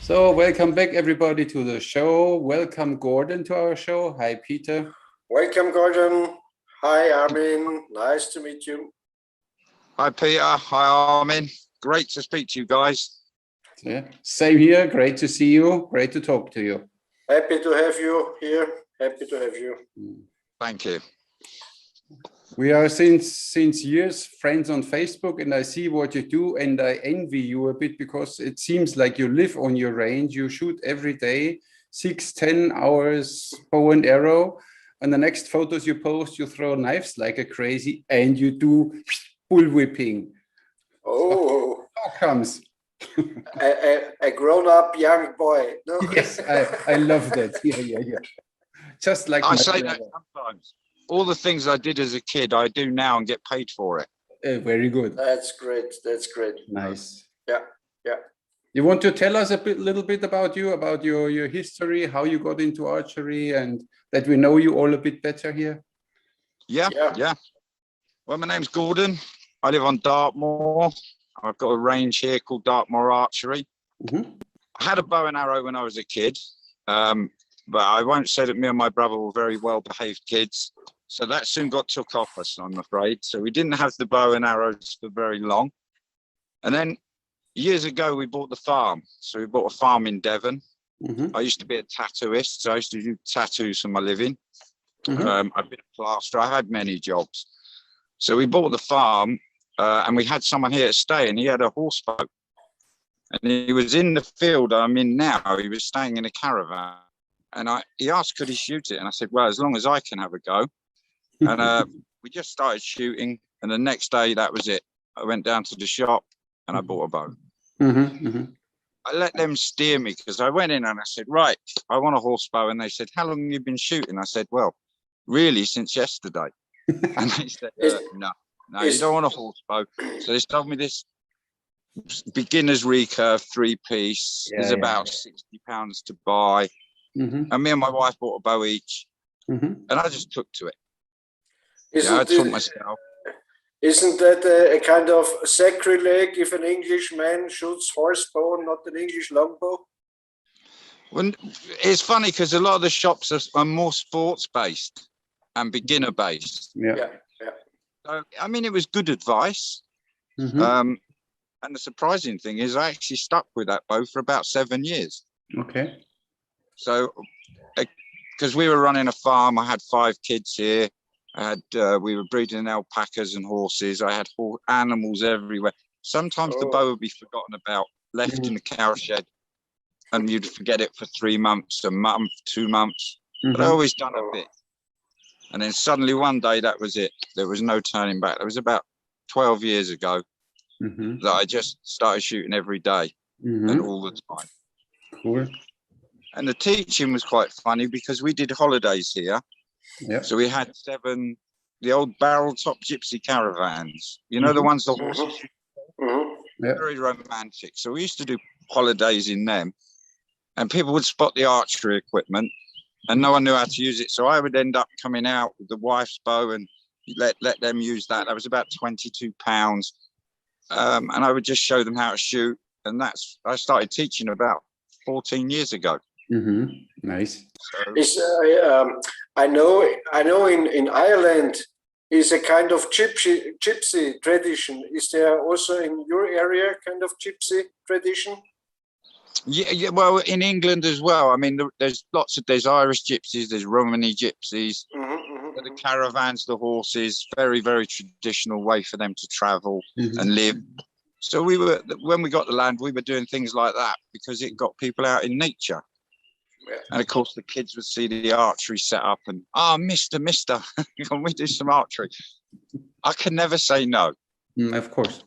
So welcome back everybody to the show. Welcome Gordon to our show. Hi Peter. Welcome Gordon. Hi Armin. Nice to meet you. Hi Peter. Hi Armin. Great to speak to you guys. Yeah, same here. Great to see you. Great to talk to you. Happy to have you here. Happy to have you. Thank you. We are since years friends on Facebook, and I see what you do, and I envy you a bit because it seems like you live on your range. You shoot every day, 6-10 hours bow and arrow, and the next photos you post, you throw knives like a crazy, and you do bullwhipping. Oh, how comes? a grown-up young boy. No? Yes, I love that. Yeah. Just like I say that sometimes. All the things I did as a kid, I do now and get paid for it. Very good. That's great. That's great. Nice. Yeah. You want to tell us a little bit about you, about your history, how you got into archery, and that we know you all a bit better here? Yeah. Well, my name's Gordon. I live on Dartmoor. I've got a range here called Dartmoor Archery. I had a bow and arrow when I was a kid, but I won't say that me and my brother were very well-behaved kids. So that soon got took off us, I'm afraid. So we didn't have the bow and arrows for very long. And then years ago, we bought the farm. So we bought a farm in Devon. I used to be a tattooist, so I used to do tattoos for my living. I've been a plasterer. I had many jobs. So we bought the farm, and we had someone here to stay, and he had a horse boat. And he was in the field I'm in now. He was staying in a caravan. And he asked, could he shoot it? And I said, well, as long as I can have a go. And we just started shooting. And the next day, that was it. I went down to the shop and I bought a bow. I let them steer me because I went in and I said, right, I want a horse bow. And they said, how long have you been shooting? I said, well, really, since yesterday. And they said, no, you don't want a horse bow. So they told me this beginner's recurve 3-piece is about £60 to buy. And me and my wife bought a bow each. And I just took to it. I taught myself. Isn't that a kind of sacrilege if an Englishman shoots horse-bow, not an English longbow? Well, it's funny because a lot of the shops are more sports-based and beginner-based. Yeah. So, I mean, it was good advice. And the surprising thing is I actually stuck with that bow for about 7 years. Okay. So, because we were running a farm, I had 5 kids here. We were breeding alpacas and horses. I had animals everywhere. Sometimes the bow would be forgotten about, left in the cow shed, and you'd forget it for 3 months, a month, 2 months. But I always done a bit. And then suddenly one day, that was it. There was no turning back. That was about 12 years ago that I just started shooting every day and all the time. Cool. And the teaching was quite funny because we did holidays here. So we had 7, the old barrel top gypsy caravans, you know, the ones the horses very romantic. So we used to do holidays in them, and people would spot the archery equipment and no one knew how to use it. So I would end up coming out with the wife's bow and let them use that. That was about £22. And I would just show them how to shoot. And I started teaching about 14 years ago. Nice. So, I know in Ireland is a kind of gypsy tradition. Is there also in your area kind of gypsy tradition? Yeah. Well, in England as well. I mean, there's Irish gypsies, there's Romany gypsies, the caravans, the horses, very, very traditional way for them to travel and live. So when we got the land, we were doing things like that because it got people out in nature. And of course, the kids would see the archery set up and, mister, can we do some archery? I can never say no. Of course.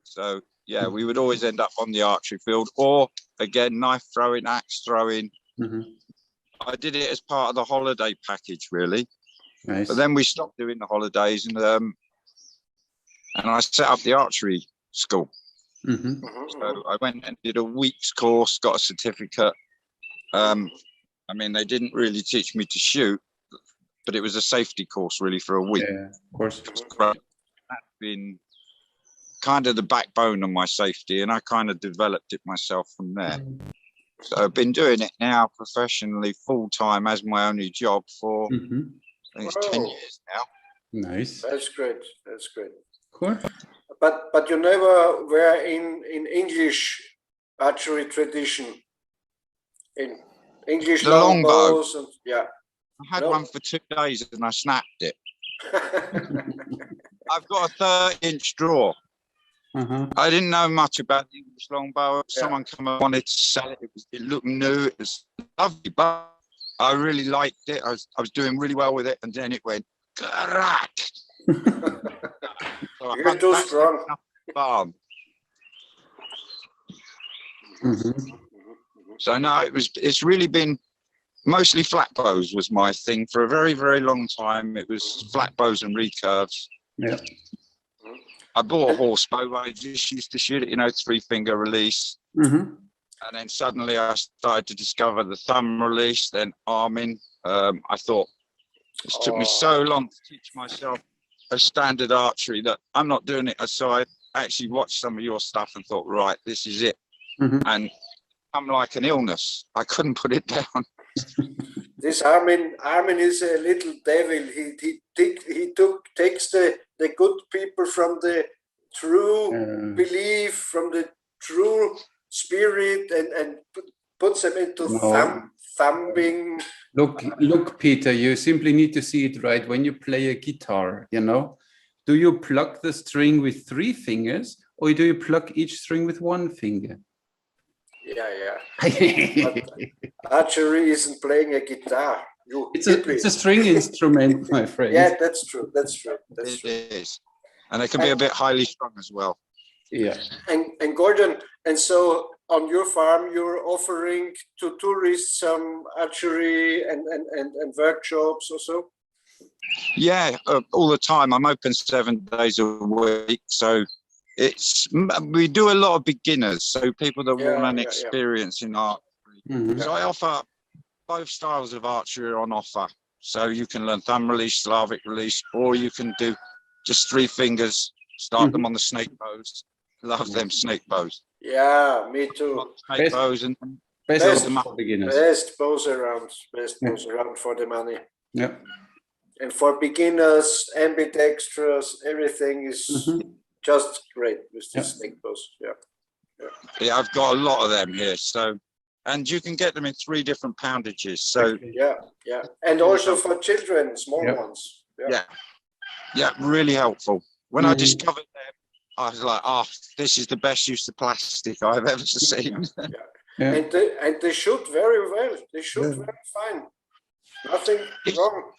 So, yeah, we would always end up on the archery field or, again, knife throwing, axe throwing. I did it as part of the holiday package, really. Nice. But then we stopped doing the holidays and I set up the archery school. So I went and did a week's course, got a certificate. I mean, they didn't really teach me to shoot, but it was a safety course really for a week. Yeah, of course. That's been kind of the backbone of my safety, and I kind of developed it myself from there. So I've been doing it now professionally, full time as my only job for I think it's 10 years now. Nice. That's great. That's great. Cool. But you never were in English archery tradition, in English longbows, and yeah. I had one for 2 days and I snapped it. I've got a 30-inch draw. I didn't know much about the English longbow. Someone came and wanted to sell it. It looked new. It was lovely, but I really liked it. I was doing really well with it, and then it went crack. So You're too strong. So no, it's really been mostly flat bows was my thing for a very, very long time. It was flat bows and recurves. Yeah. I bought a horse bow. I just used to shoot it, 3-finger release. And then suddenly I started to discover the thumb release, then Armin. I thought it took me so long to teach myself a standard archery that I'm not doing it. So I actually watched some of your stuff and thought, right, this is it. And I'm like an illness. I couldn't put it down. This Armin is a little devil. He takes the good people from the true belief, from the true spirit, and puts them into thumbing. Look, Peter, you simply need to see it right. When you play a guitar, do you pluck the string with 3 fingers, or do you pluck each string with 1 finger? Yeah. But archery isn't playing a guitar. It's a string instrument, my friend. Yeah, that's true. It is. And it can be a bit highly strung as well. Yeah. And Gordon, and so on your farm, you're offering to tourists some archery and workshops or so? Yeah, all the time. I'm open 7 days a week. So we do a lot of beginners. So people that want an experience in archery. So I offer both styles of archery on offer. So you can learn thumb release, Slavic release, or you can do just 3 fingers, start them on the snake bows. Love them snake bows. Yeah, me too. Snake bows and best for beginners. Best bows around for the money. Yeah. And for beginners, ambidextrous, everything is just great with the snake bows. Yeah, I've got a lot of them here. So, and you can get them in 3 different poundages. So yeah, and also for children, small ones. Yeah, really helpful. When I discovered them, I was like, this is the best use of plastic I've ever seen. And they shoot very well. They shoot very fine. Nothing wrong.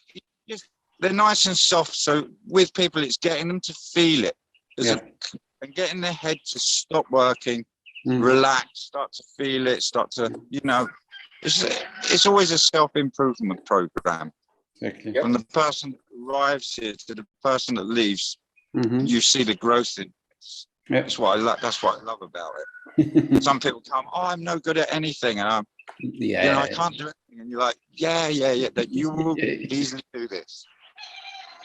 They're nice and soft. So with people, it's getting them to feel it. And getting their head to stop working, relax, start to feel it, start to, it's always a self-improvement program. Exactly. From the person that arrives here to the person that leaves, you see the growth in it. That's what I love about it. Some people come, I'm no good at anything, and I'm, I can't do anything, and you're like, that you will easily do this.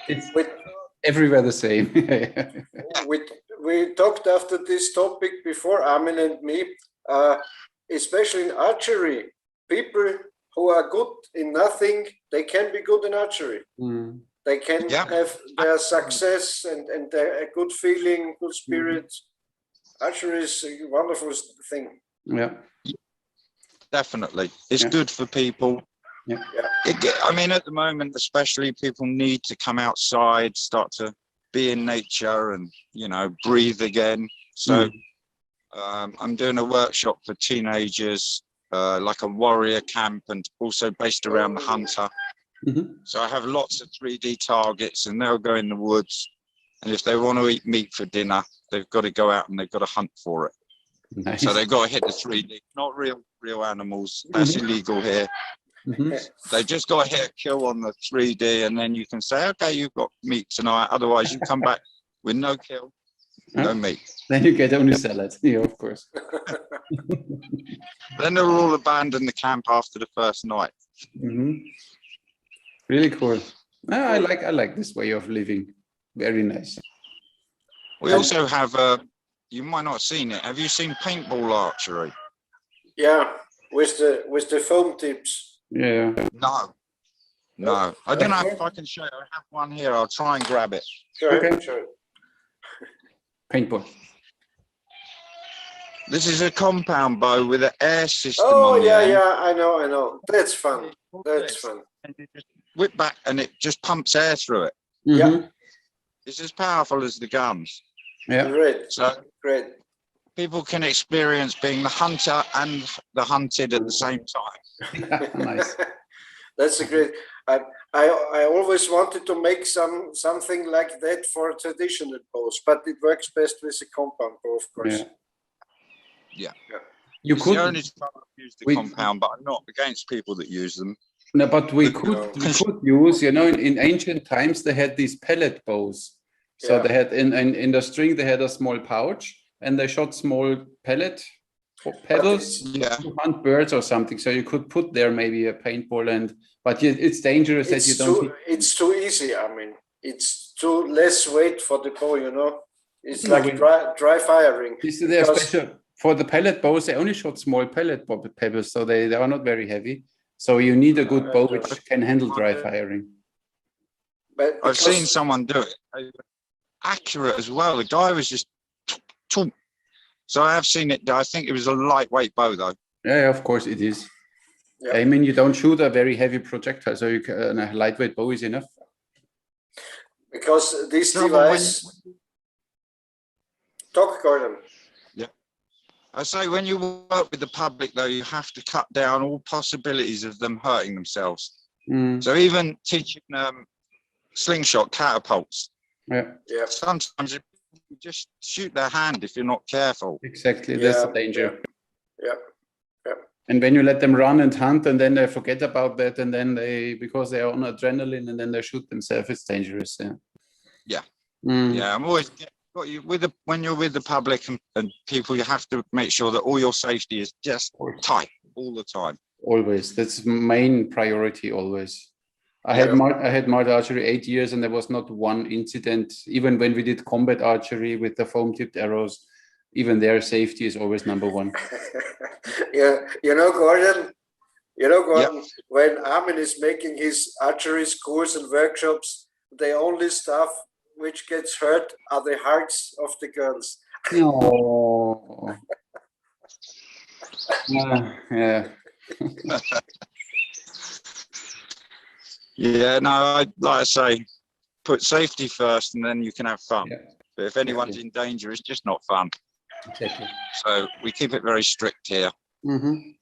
It's everywhere the same. We talked after this topic before, Armin and me, especially in archery. People who are good in nothing, they can be good in archery. They can have their success and a good feeling, good spirit. Archery is a wonderful thing. Yeah, definitely. It's good for people. I mean, at the moment, especially, people need to come outside, start to be in nature and, breathe again. So I'm doing a workshop for teenagers, like a warrior camp, and also based around the hunter. So I have lots of 3D targets, and they'll go in the woods. And if they want to eat meat for dinner, they've got to go out and they've got to hunt for it. Nice. So they've got to hit the 3D, not real animals. That's illegal here. They just got to hit a kill on the 3D, and then you can say, okay, you've got meat tonight. Otherwise, you come back with no kill, no meat. Then you get only salad. Yeah, of course. Then they'll all abandon the camp after the first night. Really cool. I like this way of living. Very nice. We also have, you might not have seen it. Have you seen paintball archery? Yeah. with the foam tips. Yeah. No. I don't know if I can show you. I have one here. I'll try and grab it. Sure, Okay. sure. Paintball. This is a compound bow with an air system Oh, on the end. yeah, I know. That's fun. That's fun. And you just whip back and it just pumps air through it. Yeah. It's as powerful as the guns. Yeah. Great. So Great. people can experience being the hunter and the hunted at the same time. Nice. That's a great. I always wanted to make something like that for traditional bows, but it works best with a compound bow, of course. Yeah. You It's could the only time I've used the compound, but I'm not against people that use them. no, but we could use, in ancient times they had these pellet bows. So they had in the string they had a small pouch and they shot small pellet pebbles to hunt birds or something. So you could put there maybe a paintball but it's dangerous that you don't. It's too easy. I mean, it's too less weight for the bow. It's like dry firing. They're special for the pellet bows. They only shot small pellet pebbles, so they are not very heavy. So you need a good bow which can handle dry firing. But I've seen someone do it. Accurate as well. The guy was just. So I have seen it. I think it was a lightweight bow, though. Yeah, of course it is. Yeah. I mean, you don't shoot a very heavy projectile, so a lightweight bow is enough. Because this device. Talk, Gordon. Yeah. I say when you work with the public, though, you have to cut down all possibilities of them hurting themselves. So even teaching slingshot catapults. Yeah. Sometimes you just shoot their hand if you're not careful. Exactly. That's the danger. Yeah. And when you let them run and hunt and then they forget about that and then because they are on adrenaline and then they shoot themselves, it's dangerous. Yeah. I'm always when you're with the public and people, you have to make sure that all your safety is just tight all the time. Always. That's main priority always. I had marked archery 8 years and there was not one incident. Even when we did combat archery with the foam tipped arrows, even their safety is always number one. Gordon, when Armin is making his archery schools and workshops, the only stuff which gets hurt are the hearts of the girls. No. Yeah. Yeah, no, like I say, put safety first and then you can have fun. Yeah. But if anyone's in danger, it's just not fun. Exactly. So we keep it very strict here. And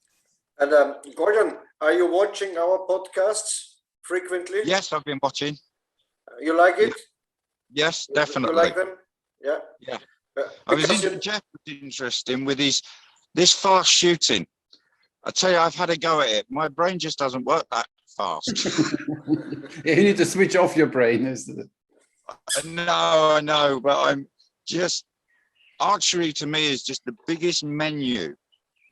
Gordon, are you watching our podcasts frequently? Yes, I've been watching. You like it? Yes, definitely. You like them? Yeah. Yeah. I was interesting with this fast shooting. I tell you, I've had a go at it. My brain just doesn't work that fast. You need to switch off your brain, isn't it? I know, but I'm just archery to me is just the biggest menu,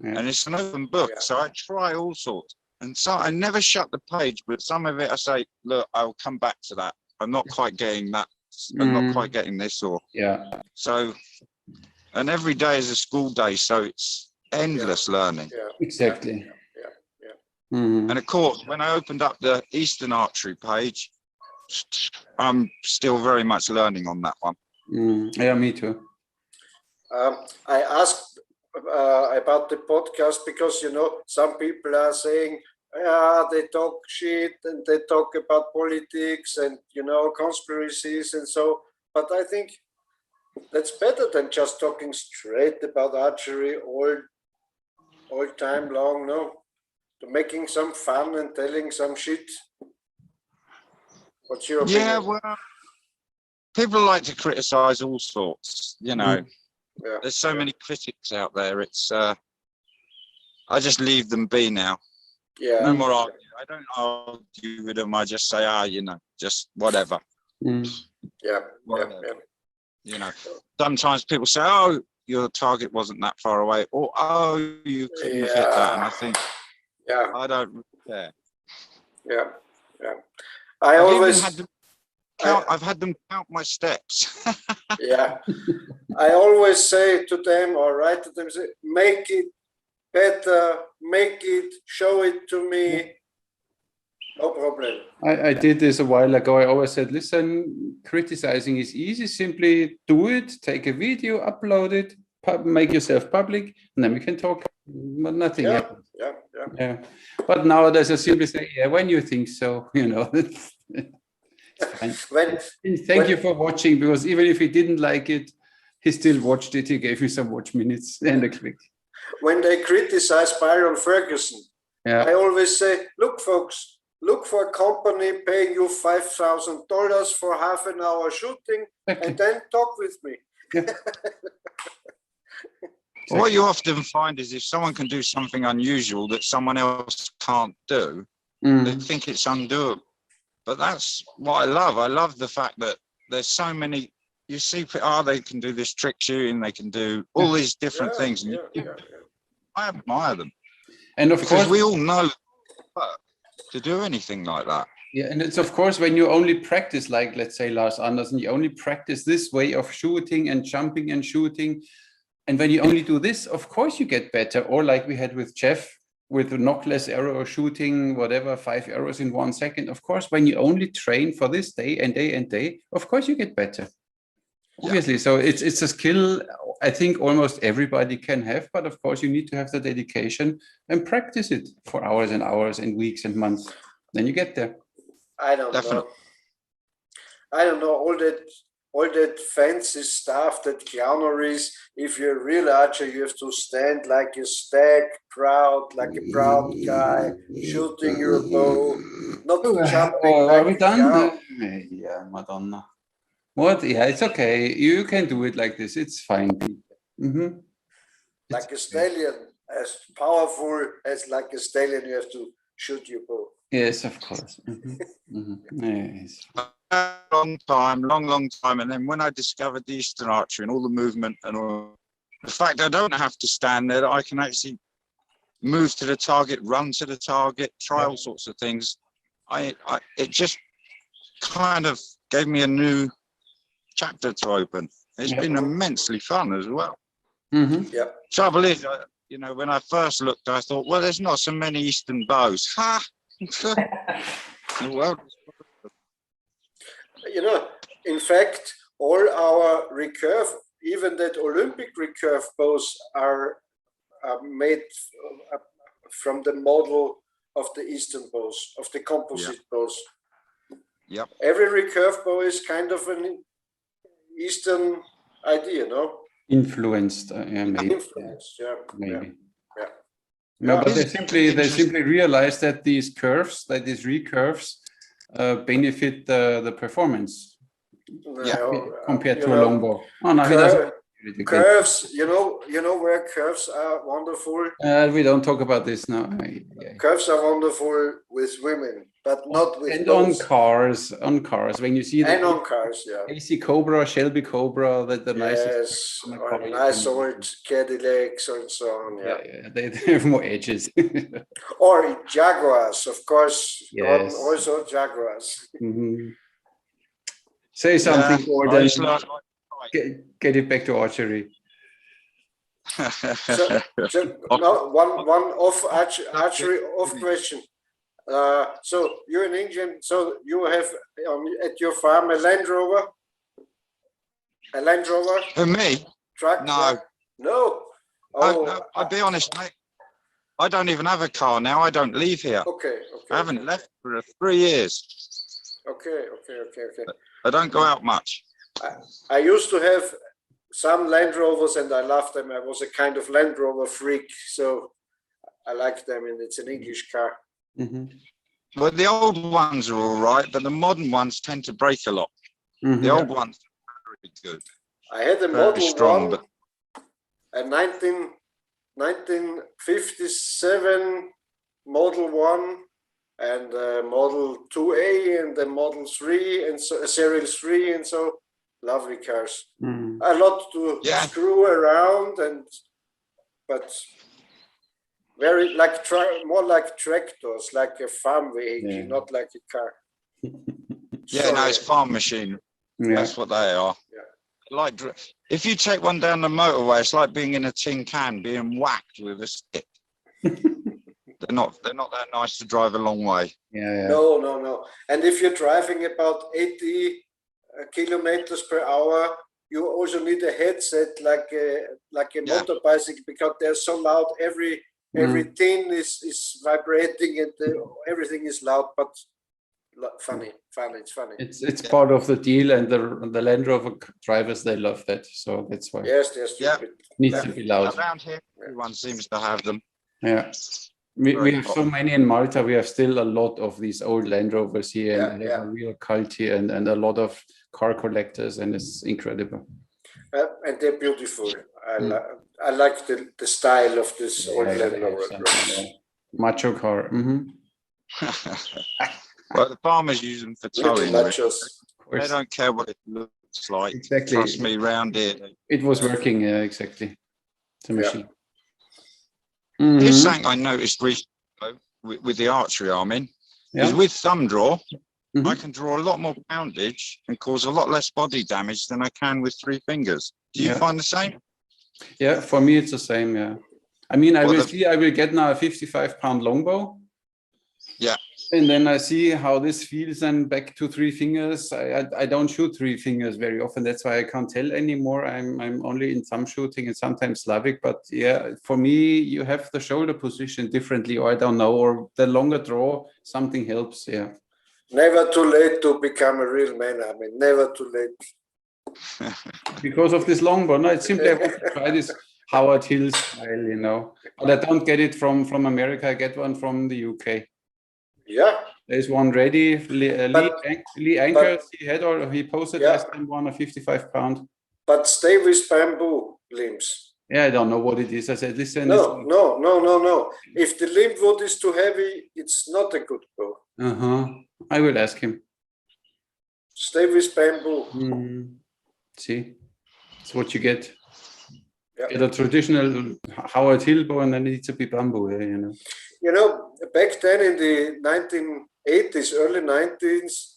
and it's an open book. So I try all sorts, and so I never shut the page. But some of it, I say, look, I'll come back to that. I'm not quite getting that. I'm not quite getting this, or so. And every day is a school day, so it's endless learning. Exactly. And of course, when I opened up the Eastern archery page, I'm still very much learning on that one. Yeah, me too. I asked about the podcast because, some people are saying, they talk shit and they talk about politics and, conspiracies and so. But I think that's better than just talking straight about archery all time long, no? To making some fun and telling some shit. What's your opinion? Yeah, well, people like to criticize all sorts, There's so many critics out there. It's I just leave them be now. No more arguing. I don't argue with them. I just say, just whatever. Whatever. Sometimes people say, oh, your target wasn't that far away, or oh, you couldn't have hit that, and I think, I don't really care. I've had them count my steps. I always say to them or write to them, say, make it better, make it, show it to me. No problem. I did this a while ago. I always said, listen, criticizing is easy. Simply do it, take a video, upload it, make yourself public, and then we can talk. But nothing happens. Yeah. But nowadays I simply say, yeah, when you think so, you know. Thank you for watching, because even if he didn't like it, he still watched it. He gave me some watch minutes and a click. When they criticize Byron Ferguson, I always say, look, folks, look for a company paying you $5,000 for half an hour shooting, and then talk with me. Yeah. What you often find is if someone can do something unusual that someone else can't do, they think it's undoable. But that's what I love. I love the fact that there's so many, you see, they can do this trick shooting, they can do all these different things. I admire them. And of course, we all know to do anything like that. Yeah, and it's of course when you only practice, like let's say Lars Andersen, you only practice this way of shooting and jumping and shooting. And when you only do this, of course you get better. Or like we had with Jeff, with the knockless arrow shooting, whatever, 5 arrows in 1 second. Of course, when you only train for this day and day and day, of course you get better. Obviously, so it's a skill I think almost everybody can have, but of course you need to have the dedication and practice it for hours and hours and weeks and months. Then you get there. I don't know. I don't know all that fancy stuff, that clowneries. If you're a real archer, you have to stand like a stag, like a proud guy, shooting your bow, not jumping. Are we done? Yeah, Madonna. What? Yeah, it's okay. You can do it like this. It's fine. Like a stallion, as powerful as like a stallion, you have to shoot your bow. Yes, of course. Yes. Long time, and then when I discovered the Eastern archery and all the movement and all the fact I don't have to stand there, I can actually move to the target, run to the target, try all sorts of things. It just kind of gave me a new chapter to open. It's been immensely fun as well. Trouble is, you know, when I first looked, I thought, well, there's not so many Eastern bows. Ha! Well, you know, in fact, all our recurve, even that Olympic recurve bows are made from the model of the Eastern bows, of the composite bows. Yep. Every recurve bow is kind of an Eastern idea, no? Influenced, maybe. Influenced, maybe. No, but they simply realize that these curves, that these recurves, benefit the performance compared to a longbow. Oh no, he doesn't. Curves, you know where curves are wonderful. We don't talk about this now. Curves are wonderful with women, but not with. And on cars, when you see the and on cars, AC Cobra, Shelby Cobra, that the nicest, or nice old Cadillacs and so on. They have more edges. Or Jaguars, of course. Yes. Also Jaguars. Say something, Gordon. Get it back to archery. so now one off archery off question. So you're an Indian. So you have at your farm a Land Rover. A Land Rover. For me? Truck? No. No. Oh, no, I'll be honest, mate. I don't even have a car now. I don't leave here. Okay. I haven't left for 3 years. Okay. I don't go out much. I used to have some Land Rovers and I loved them. I was a kind of Land Rover freak, so I like them, and it's an English car. Well, the old ones are all right, but the modern ones tend to break a lot. The old ones are very good. I had a Model 1, a 1957 Model 1, and Model 2A, and the Model 3, and so Serial 3, and so lovely cars. A lot to screw around, but very like more like tractors, like a farm vehicle, not like a car. No, it's farm machine. That's what they are. Like if you take one down the motorway, it's like being in a tin can, being whacked with a stick. They're not that nice to drive a long way. Yeah. No. And if you're driving about 80 kilometers per hour, you also need a headset like a motor bicycle, because they're so loud. Every tin is vibrating, and everything is loud, but funny. It's funny. It's part of the deal, and the Land Rover drivers, they love that, so that's why. Yes. Yeah. It needs to be loud. Around here, everyone seems to have them. Yeah. We have so many in Malta. We have still a lot of these old Land Rovers here, and they have a real cult here, and a lot of car collectors, and it's incredible. And they're beautiful. I like the style of this old Land Rover. Macho car. Well, the farmers use them for towing. They don't care what it looks like. Exactly. Trust me, round here. It was working, exactly. The machine. Here's something I noticed recently with the archery, Armin, is with thumb draw, I can draw a lot more poundage and cause a lot less body damage than I can with 3 fingers. Do you find the same? Yeah, for me it's the same. Yeah, I mean, I will get now a 55-pound longbow. Yeah. And then I see how this feels, and back to 3 fingers. I don't shoot 3 fingers very often. That's why I can't tell anymore. I'm only in thumb shooting and sometimes Slavic. But yeah, for me, you have the shoulder position differently, or I don't know, or the longer draw, something helps. Yeah. Never too late to become a real man. I mean, never too late. Because of this longbow. No, it's simply I want to try this Howard Hill style, you know. But I don't get it from America. I get one from the UK. Yeah. There's one ready. Lee Anker, he posted last time one, a 55-pound. But stay with bamboo limbs. Yeah, I don't know what it is. I said, listen. No. If the limb wood is too heavy, it's not a good bow. I will ask him. Stay with bamboo. See, that's what you get. Get a traditional Howard Hill bow, and then it needs to be bamboo, you know. You know, back then in the 1980s, early 90s,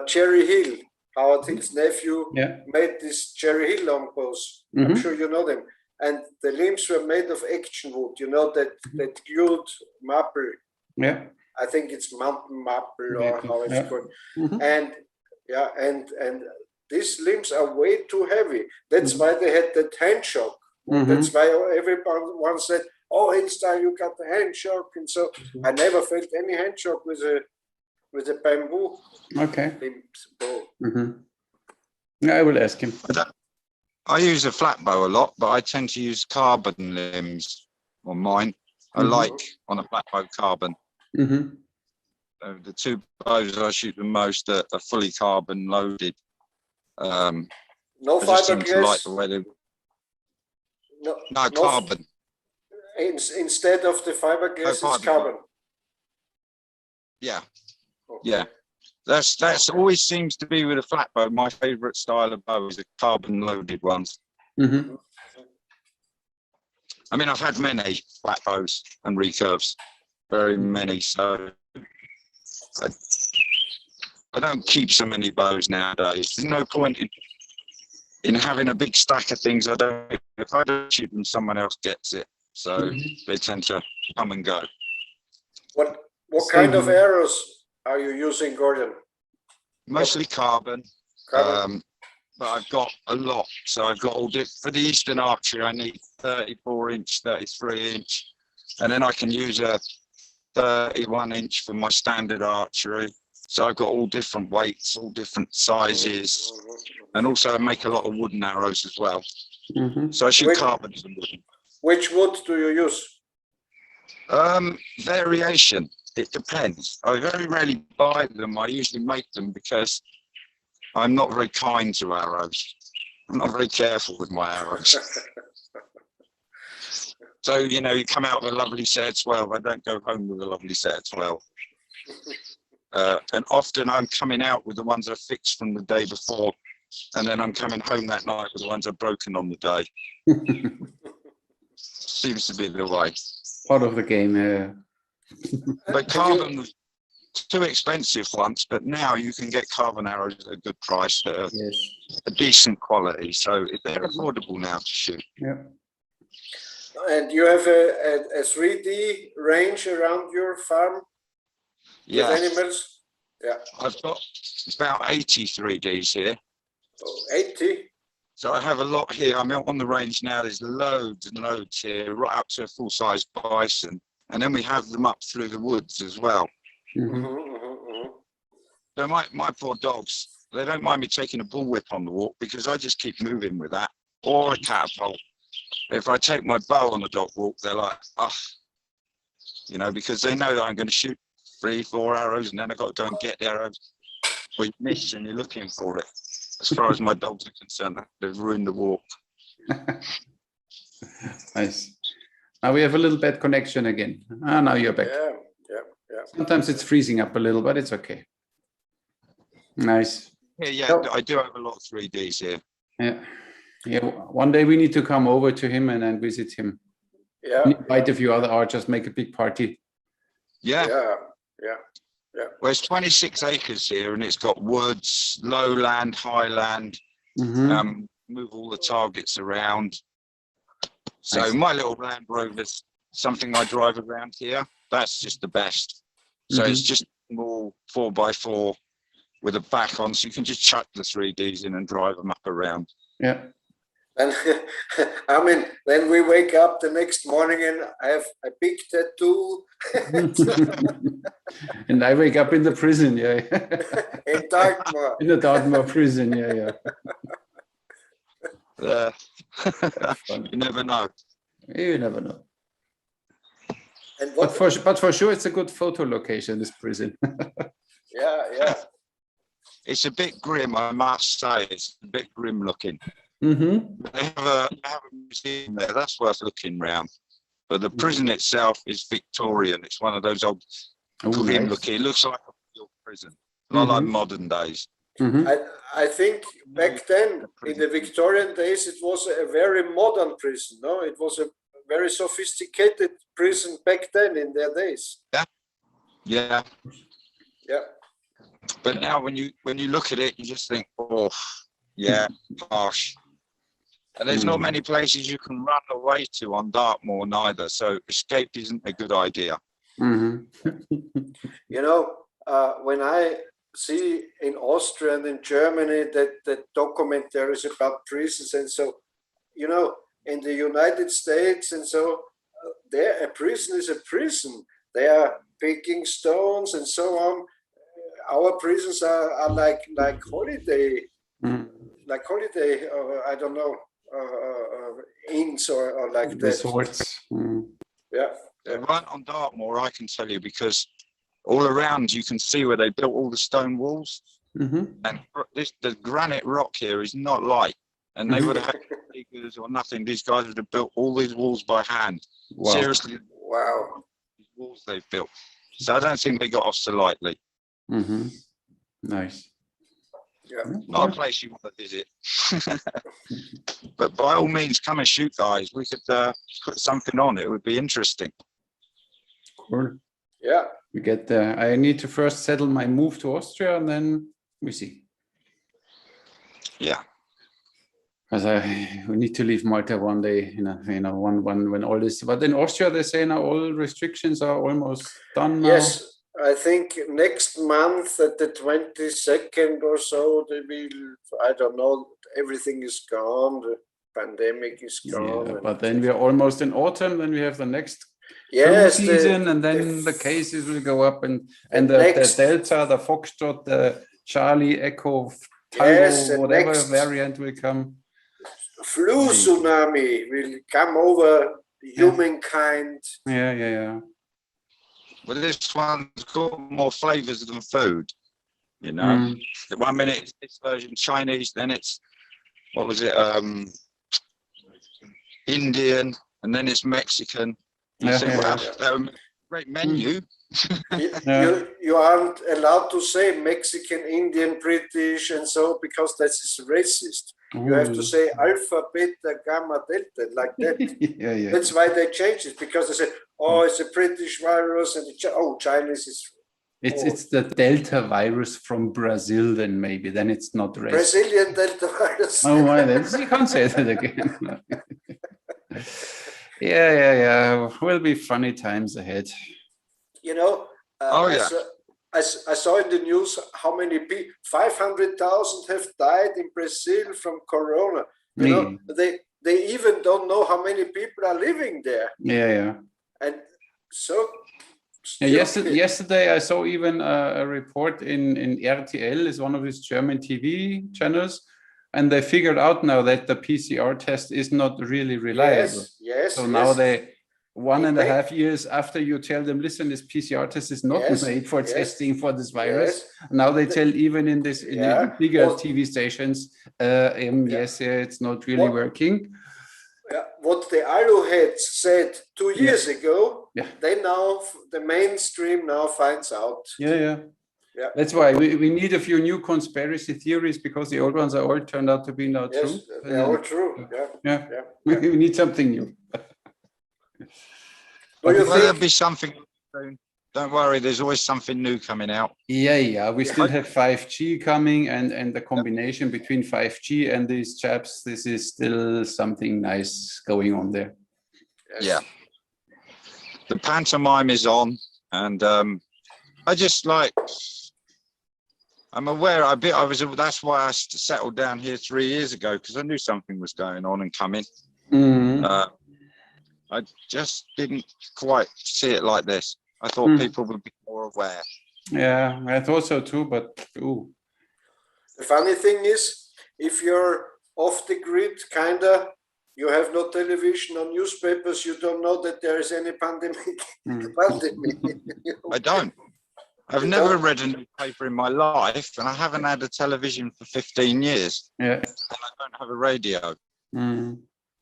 Cherry Hill, Howard Hill's nephew, made these Cherry Hill longbows. I'm sure you know them. And the limbs were made of action wood, you know, that glued maple. Yeah. I think it's mountain maple or how it's called. And these limbs are way too heavy. That's why they had that hand shock. That's why everyone said, "Oh, Hillstyle, you got the hand shock." And so I never felt any hand shock with a bamboo bow. Yeah, I will ask him. I use a flat bow a lot, but I tend to use carbon limbs on mine. I like on a flat bow carbon. The 2 bows I shoot the most are fully carbon loaded. No fiberglass. Like the way they... No carbon. Instead of the fiberglass, it's carbon. Yeah. That's always seems to be with a flat bow. My favorite style of bow is the carbon loaded ones. I mean, I've had many flat bows and recurves, very many. So I don't keep so many bows nowadays. There's no point in having a big stack of things. If I don't shoot them, someone else gets it. So they tend to come and go. What kind of arrows are you using, Gordon? Mostly carbon. But I've got a lot. So I've got for the Eastern archery, I need 34-inch, 33-inch, and then I can use a 31-inch for my standard archery. So I've got all different weights, all different sizes, and also I make a lot of wooden arrows as well. So I shoot carbon and wooden. Which wood do you use? Variation. It depends. I very rarely buy them. I usually make them because I'm not very kind to arrows. I'm not very careful with my arrows. So, you know, you come out with a lovely set of 12. I don't go home with a lovely set of 12. And often I'm coming out with the ones I fixed from the day before, and then I'm coming home that night with the ones I've broken on the day. Seems to be the way. Part of the game, yeah. But carbon was too expensive once, but now you can get carbon arrows at a good price, a decent quality. So they're affordable now to shoot. Yeah. And you have a 3D range around your farm with animals? Yeah. I've got about 80 3Ds here. Oh, 80? So I have a lot here. I'm on the range now. There's loads and loads here, right up to a full-size bison. And then we have them up through the woods as well. So my poor dogs, they don't mind me taking a bullwhip on the walk because I just keep moving with that, or a catapult. If I take my bow on the dog walk, they're like, you know, because they know that I'm going to shoot 3-4 arrows and then I've got to go and get the arrows. Well, you miss and you're looking for it. As far as my dogs are concerned, they've ruined the walk. Nice. Now we have a little bad connection again. Now you're back. Yeah. Sometimes it's freezing up a little, but it's okay. Nice. Yeah, I do have a lot of 3Ds here. Yeah. One day we need to come over to him and visit him. Yeah. Invite a few other archers, make a big party. Yeah. Well, it's 26 acres here, and it's got woods, lowland, highland. Move all the targets around. So my little Land Rover's something I drive around here. That's just the best. So it's just small 4x4 with a back on, so you can just chuck the 3Ds in and drive them up around. Yeah. And I mean, then we wake up the next morning and I have a big tattoo. And I wake up in the prison, In Dartmoor. In the Dartmoor prison, yeah. You never know. You never know. And but for sure, it's a good photo location, this prison. Yeah. It's a bit grim, I must say. It's a bit grim looking. They have a museum there. That's worth looking round. But the prison itself is Victorian. It's one of those old grim looking. It looks like a real prison, not like modern days. I think back then, in the Victorian days, it was a very modern prison. No, it was a very sophisticated prison back then in their days. Yeah. But now, when you look at it, you just think, oh, yeah, harsh. And there's not many places you can run away to on Dartmoor neither, so escape isn't a good idea. You know, when I see in Austria and in Germany that documentaries about prisons, and so, you know, in the United States, and so there a prison is a prison. They are picking stones and so on. Our prisons are like holiday, like holiday, I don't know, inns or like that. Resorts. Yeah. Right on Dartmoor, I can tell you, because all around you can see where they built all the stone walls, and the granite rock here is not light, and they would have had diggers or nothing. These guys would have built all these walls by hand. Wow. Seriously, these walls they've built. So I don't think they got off so lightly. Nice. Yeah. Not a place you want to visit. But by all means, come and shoot, guys. We could put something on. It would be interesting. Cool. Yeah. We get there. I need to first settle my move to Austria, and then we see. Yeah. Because we need to leave Malta one day, when all this. But in Austria, they say now all restrictions are almost done now. Yes. I think next month at the 22nd or so, they will, I don't know, everything is gone, the pandemic is gone. Yeah, but then we are almost in autumn, then we have the next season, and then the cases will go up, and the Delta, the Foxtrot, the Charlie, Echo, Tango, whatever variant will come. Flu tsunami will come over humankind. Yeah. Well, this one's got more flavors than food, you know. The 1 minute it's this version Chinese, then it's, what was it, Indian, and then it's Mexican. You think, wow, that was a great menu. You aren't allowed to say Mexican, Indian, British, and so, because that is racist. You have to say alpha, beta, gamma, delta, like that. That's why they changed it, because they said, it's a British virus, and Chinese is. It's the Delta virus from Brazil, then it's not racist. Brazilian Delta virus. Oh my, you can't say that again. Yeah. Will be funny times ahead. You know, I saw in the news how many people, 500,000 have died in Brazil from Corona. You know, they even don't know how many people are living there. Yeah. And so yesterday I saw even a report in RTL, is one of these German TV channels, and they figured out now that the PCR test is not really reliable. Yes. So now they 1.5 years after you tell them, listen, this PCR test is not made for testing for this virus. Now they tell even in this in the bigger TV stations, it's not really working. What the Aluheads said 2 years ago, the mainstream now finds out. Yeah. That's why we need a few new conspiracy theories, because the old ones are all turned out to be now true. They're all true. Yeah. We need something new. There'll be something soon. Don't worry, there's always something new coming out. Yeah. We still have 5G coming, and the combination between 5G and these chaps, this is still something nice going on there. Yeah. The pantomime is on, and I just I'm aware that's why I settled down here 3 years ago, because I knew something was going on and coming. I just didn't quite see it like this. I thought people would be more aware. Yeah, I thought so too, but The funny thing is, if you're off the grid, you have no television or newspapers, you don't know that there is any pandemic. I don't. I've never read a newspaper in my life, and I haven't had a television for 15 years. Yeah. And I don't have a radio.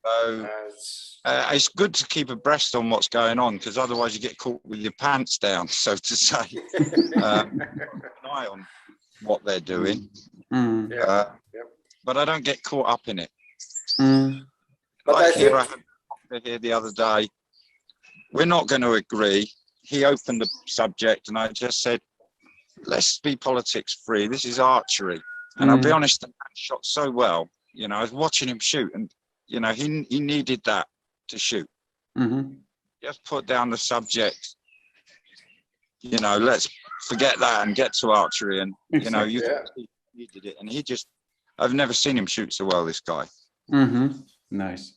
So it's good to keep abreast on what's going on, because otherwise you get caught with your pants down, so to say. Keep an eye on what they're doing. But I don't get caught up in it. But I think I had here the other day. We're not going to agree. He opened the subject, and I just said, let's be politics free. This is archery. And I'll be honest, the man shot so well. You know, I was watching him shoot, and you know, he needed that to shoot. Just put down the subject. You know, let's forget that and get to archery. And you know, he did it, and I've never seen him shoot so well, this guy. Nice.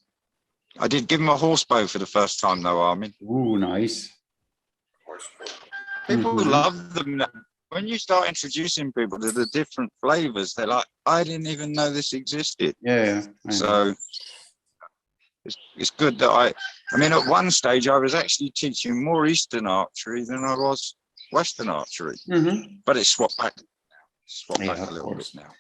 I did give him a horsebow for the first time though, Armin. Ooh, nice. People love them. When you start introducing people to the different flavors, they're like, I didn't even know this existed. Yeah. So it's good that I mean, at one stage I was actually teaching more Eastern archery than I was Western archery. But it's swapped back a little bit now.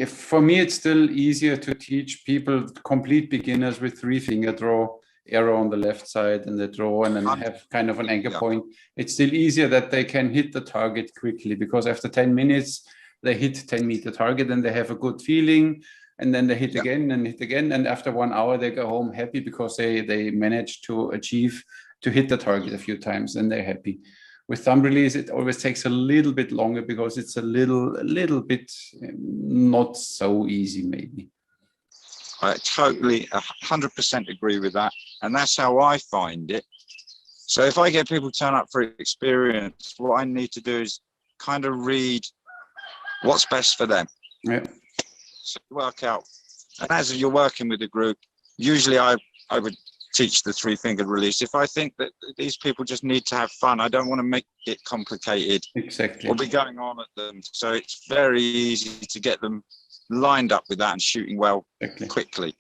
For me, it's still easier to teach people, complete beginners, with 3-finger draw, arrow on the left side and the draw, and then have kind of an anchor point. It's still easier that they can hit the target quickly, because after 10 minutes, they hit 10-meter target and they have a good feeling, and then they hit again and hit again. And after 1 hour, they go home happy because they managed to hit the target a few times, and they're happy. With thumb release, it always takes a little bit longer because it's a little bit not so easy, maybe. I totally 100% agree with that. And that's how I find it. So if I get people turn up for experience, what I need to do is kind of read what's best for them. Yeah. So work out. And as you're working with a group, usually I would teach the 3-fingered release. If I think that these people just need to have fun, I don't want to make it complicated. Exactly. Or be going on at them. So it's very easy to get them lined up with that and shooting well quickly.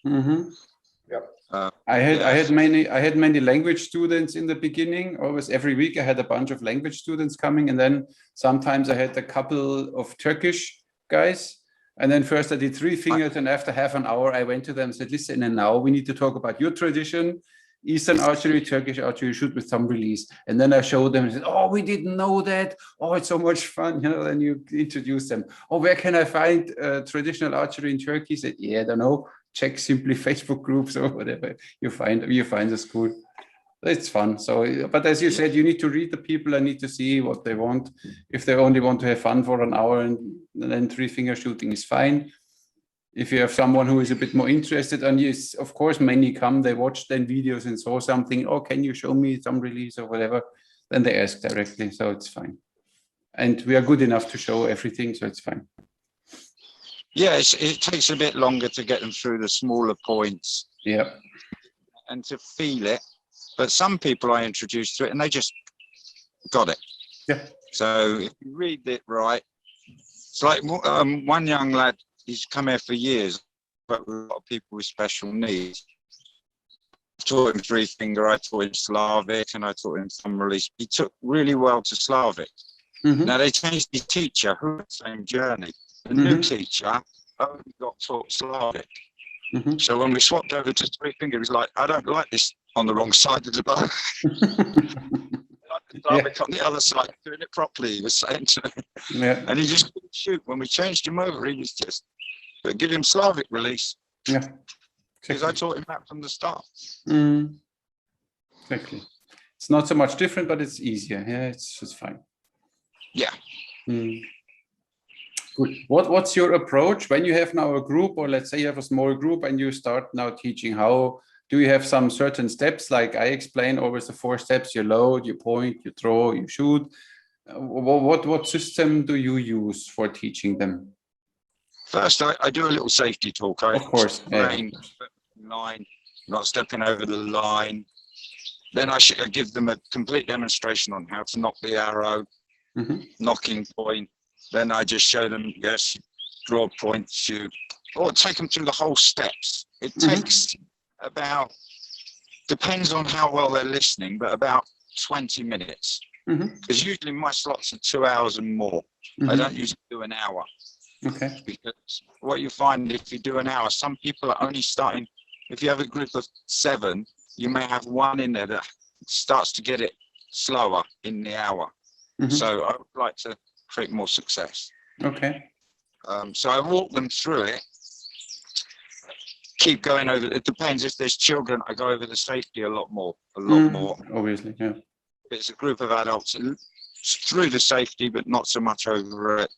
I had many language students in the beginning. Always every week I had a bunch of language students coming, and then sometimes I had a couple of Turkish guys. And then first I did 3 fingers, and after half an hour I went to them and said, listen, and now we need to talk about your tradition, Eastern archery, Turkish archery, shoot with thumb release. And then I showed them and said, oh, we didn't know that. Oh, it's so much fun. You know, then you introduce them. Oh, where can I find traditional archery in Turkey? I said, yeah, I don't know. Check simply Facebook groups or whatever. You find the school. It's fun. So, but as you said, you need to read the people and need to see what they want. If they only want to have fun for an hour, and then 3-finger shooting is fine. if you have someone who is a bit more interested, and yes, of course, many come, they watch then videos and saw something, oh, can you show me some release or whatever? Then they ask directly, so it's fine. And we are good enough to show everything, so it's fine. Yeah, it takes a bit longer to get them through the smaller points. Yeah. And to feel it. But some people I introduced to it and they just got it. Yeah. So if you read it right, it's like one young lad, he's come here for years, but with a lot of people with special needs. I taught him three finger, I taught him Slavic, and I taught him thumb release. He took really well to Slavic. Now they changed his teacher, who had the same journey. The new teacher only got taught Slavic. So when we swapped over to three finger, he was like, I don't like this on the wrong side of the bow. Slavic on the other side, doing it properly, he was saying to me. Yeah. And he just couldn't shoot. When we changed him over, he was just, but give him Slavic release. Yeah. Because I taught him that from the start. Exactly. It's not so much different, but it's easier. Yeah, it's just fine. Yeah. Good. What's your approach when you have now a group, or let's say you have a small group and you start now teaching? How do you have some certain steps? Like I explain always the 4 steps: you load, you point, you throw, you shoot. What system do you use for teaching them? First, I do a little safety talk. Of course. Line, not stepping over the line. Then I give them a complete demonstration on how to knock the arrow, knocking point. Then I just show them, yes, draw point, shoot, or take them through the whole steps. It takes about, depends on how well they're listening, but about 20 minutes. Because usually my slots are 2 hours and more. I don't usually do an hour. Okay. Because what you find if you do an hour, some people are only starting, if you have a group of 7, you may have one in there that starts to get it slower in the hour. So I would like to create more success. Okay. So I walk them through it, keep going over, it depends. If there's children, I go over the safety a lot more. Obviously, yeah. If it's a group of adults, through the safety, but not so much over it.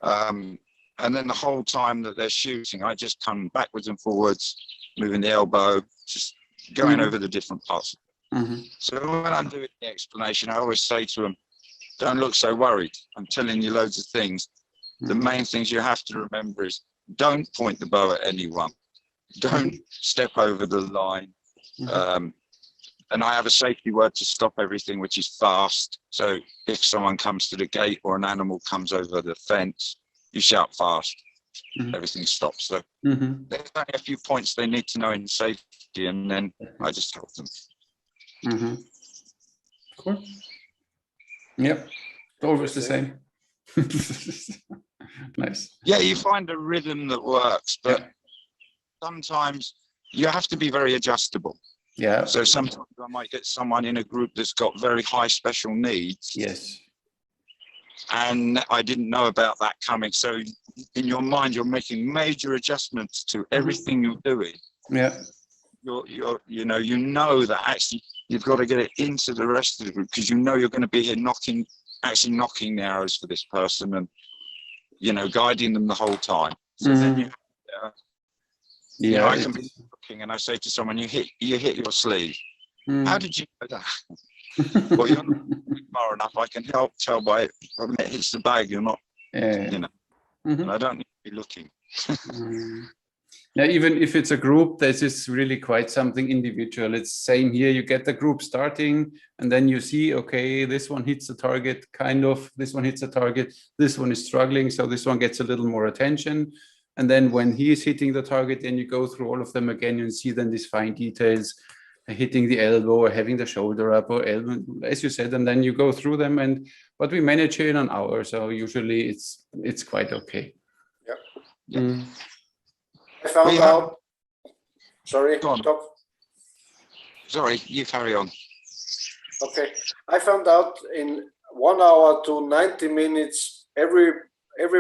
And then the whole time that they're shooting, I just come backwards and forwards, moving the elbow, just going over the different parts. So when I'm doing the explanation, I always say to them, don't look so worried. I'm telling you loads of things. The main things you have to remember is don't point the bow at anyone. Don't step over the line. And I have a safety word to stop everything, which is fast. So if someone comes to the gate or an animal comes over the fence, you shout fast. Everything stops. So there's only a few points they need to know in safety, and then I just help them. Cool. Yep. Always the same. Nice. Yeah, you find a rhythm that works, but sometimes you have to be very adjustable. Yeah. So sometimes I might get someone in a group that's got very high special needs. Yes. And I didn't know about that coming. So in your mind, you're making major adjustments to everything you're doing. Yeah. You know that actually you've got to get it into the rest of the group, because you know you're going to be here knocking the arrows for this person, and guiding them the whole time. So then I can be looking and I say to someone, you hit your sleeve. How did you know that? Well, you're not far enough. I can tell by when it hits the bag, you're not, and I don't need to be looking. Yeah, even if it's a group, this is really quite something individual. It's same here. You get the group starting, and then you see, okay, this one hits the target, kind of. This one hits the target. This one is struggling, so this one gets a little more attention. And then when he is hitting the target, then you go through all of them again and see then these fine details, hitting the elbow or having the shoulder up or elbow, as you said, and then you go through them. But we manage here in an hour, so usually it's quite okay. Yeah. I found out. Sorry, stop. Sorry, you carry on. Okay, I found out in 1 hour to 90 minutes, every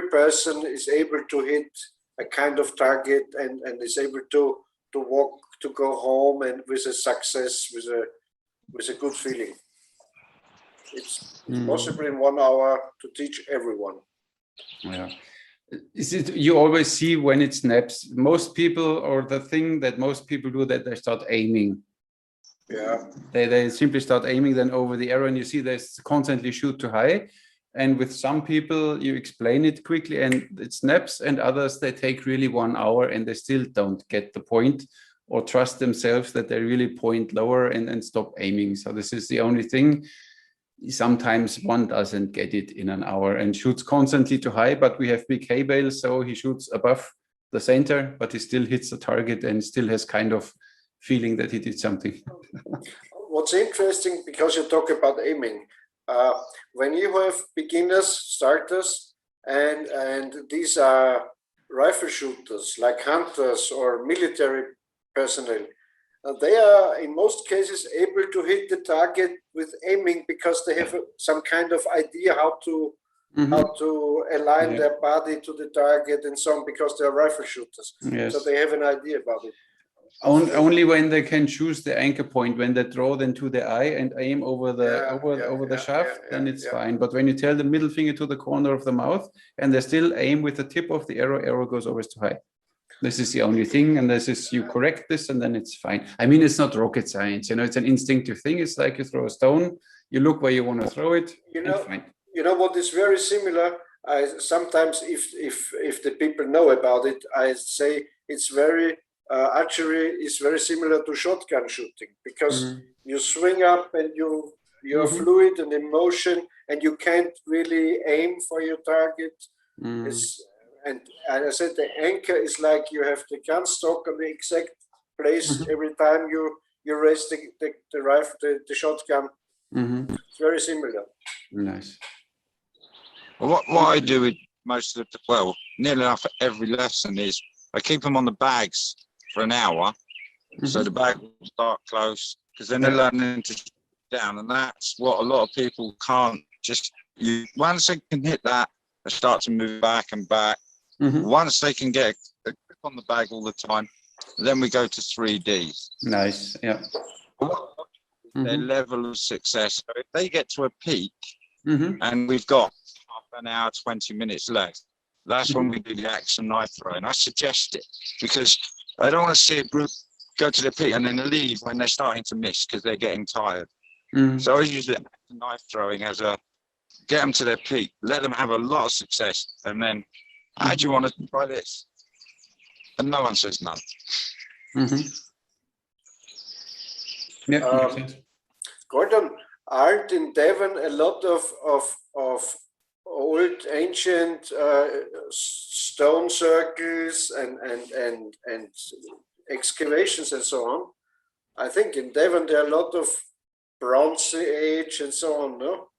person is able to hit a kind of target and is able to walk, to go home, and with a success, with a good feeling. It's possible in 1 hour to teach everyone. Yeah. Is it, you always see when it snaps? Most people, or the thing that most people do, that they start aiming. Yeah. They simply start aiming then over the arrow, and you see they constantly shoot too high. And with some people, you explain it quickly and it snaps, and others, they take really 1 hour and they still don't get the point or trust themselves that they really point lower and stop aiming. So this is the only thing. Sometimes one doesn't get it in an hour and shoots constantly too high, but we have big hay bales, so he shoots above the center, but he still hits the target and still has kind of feeling that he did something. What's interesting, because you talk about aiming, when you have beginners, starters, and these are rifle shooters like hunters or military personnel, they are in most cases able to hit the target with aiming because they have some kind of idea how to align their body to the target and so on, because they are rifle shooters. Yes. So they have an idea about it. Only when they can choose the anchor point, when they draw then to the eye and aim over the shaft, then it's fine. But when you tell the middle finger to the corner of the mouth and they still aim with the tip of the arrow goes always too high. This is the only thing, and this is, you correct this and then it's fine. I mean, it's not rocket science, you know, it's an instinctive thing. It's like you throw a stone, you look where you want to throw it, fine. You know what is very similar? Sometimes if the people know about it, I say it's very archery is very similar to shotgun shooting, because you swing up and you're fluid and in motion, and you can't really aim for your target. And I said the anchor is like you have the gun stock on the exact place every time you raise the rifle, the shotgun. It's very similar. Nice. Well, what I do with most of the, well, nearly enough every lesson is I keep them on the bags for an hour, so the bag will start close, because then they're learning to shoot down, and that's what a lot of people can't just. Once they can hit that, they start to move back and back. Once they can get a grip on the bag all the time, then we go to 3D. Nice, yeah. Their level of success. So if they get to a peak, and we've got half an hour, 20 minutes left, that's when we do the action knife throw. And I suggest it because I don't want to see a group go to the peak and then leave when they're starting to miss because they're getting tired. So I use the action knife throwing as a get them to their peak, let them have a lot of success, and then how do you want to try this? And no one says no. Yeah, makes sense. Gordon, aren't in Devon a lot of old ancient stone circles and excavations and so on? I think in Devon there are a lot of Bronze Age and so on, no?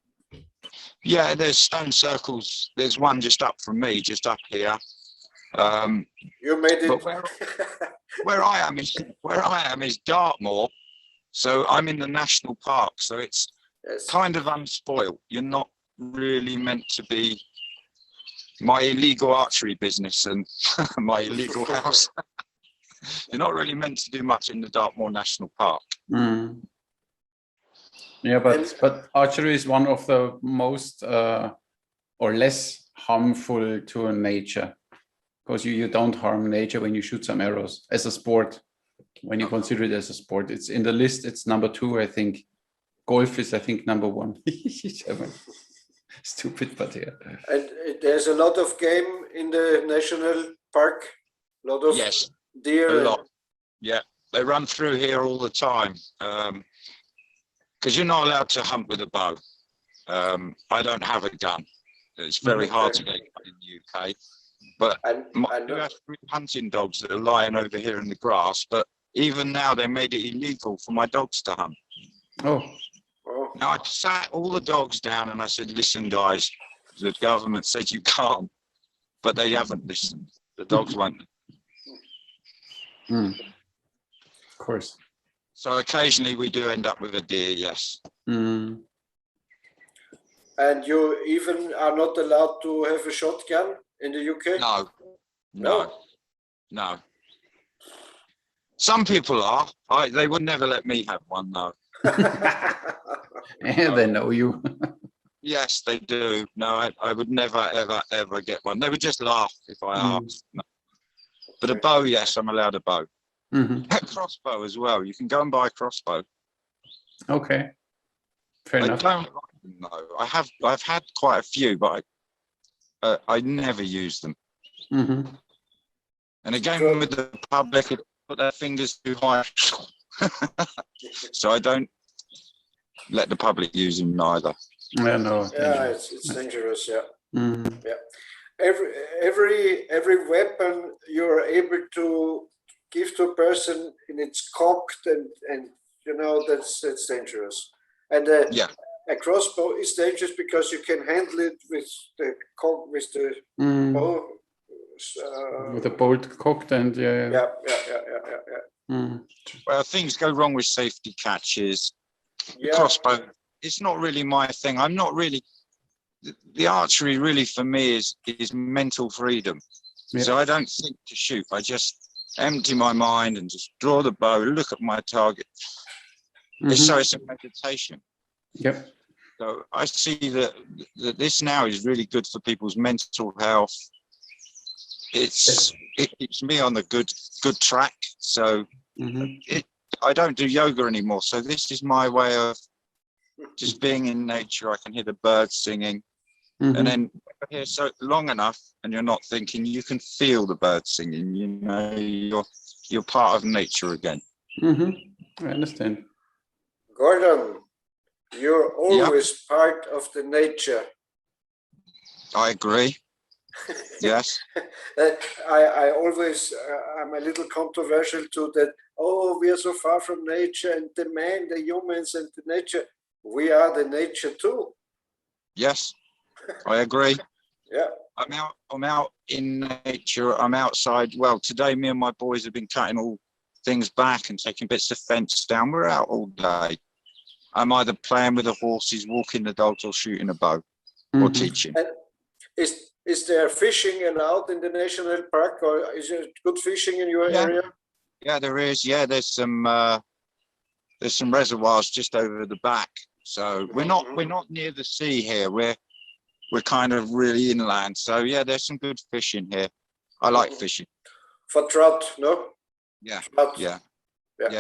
Yeah, there's stone circles. There's one just up from me, just up here. You made it. Where I am is Dartmoor, so I'm in the national park. So it's kind of unspoiled. You're not really meant to be my illegal archery business and my illegal house. You're not really meant to do much in the Dartmoor National Park. Yeah, but archery is one of the most or less harmful to nature, because you don't harm nature when you shoot some arrows as a sport. When you consider it as a sport, it's in the list. It's number 2, I think. Golf is, I think, number 1. Stupid, but yeah. And there's a lot of game in the national park. A lot of deer. A lot. Yeah, they run through here all the time. Because you're not allowed to hunt with a bow. I don't have a gun. It's very hard to get in the UK. But I do have 3 hunting dogs that are lying over here in the grass. But even now, they made it illegal for my dogs to hunt. Now, I sat all the dogs down and I said, listen, guys, the government said you can't. But they haven't listened. The dogs won't. Of course. So occasionally we do end up with a deer, yes. And you even are not allowed to have a shotgun in the UK? No. Some people are. They would never let me have one, though. Yeah, they know you. Yes, they do. No, I would never, ever, ever get one. They would just laugh if I asked. No. But a bow, yes, I'm allowed a bow. A crossbow as well. You can go and buy a crossbow. Okay. Fair enough. I don't like them though. I've had quite a few, but I never use them. And again, with the public, it put their fingers too high. So I don't let the public use them neither. Yeah, no. Yeah, it's dangerous. Yeah. Yeah. Every weapon you're able to give to a person and it's cocked and you know that's dangerous. And a crossbow is dangerous because you can handle it with the bow. With the bolt cocked and Yeah. Well, things go wrong with safety catches. The crossbow, it's not really my thing. I'm not really. The archery really for me is mental freedom. So I don't think to shoot. I just empty my mind and just draw the bow, look at my target. So it's a meditation. Yep. So I see that this now is really good for people's mental health. It keeps me on the good track. So I don't do yoga anymore. So this is my way of just being in nature. I can hear the birds singing. And then here so long enough and you're not thinking, you can feel the birds singing, you know, you're part of nature again. I understand. Gordon, you're always part of the nature. I agree. Yes. I always, I'm a little controversial to that. Oh, we are so far from nature and the humans and the nature. We are the nature too. Yes. I agree. Yeah. I'm out in nature. I'm outside. Well, today me and my boys have been cutting all things back and taking bits of fence down. We're out all day. I'm either playing with the horses, walking the dogs, or shooting a bow, or teaching. And is there fishing allowed in the national park, or is there good fishing in your area? Yeah, there is. Yeah, there's some reservoirs just over the back. So we're not near the sea here. We're kind of really inland. So yeah, there's some good fishing here. I like fishing. For trout, no? Yeah. Trout. Yeah,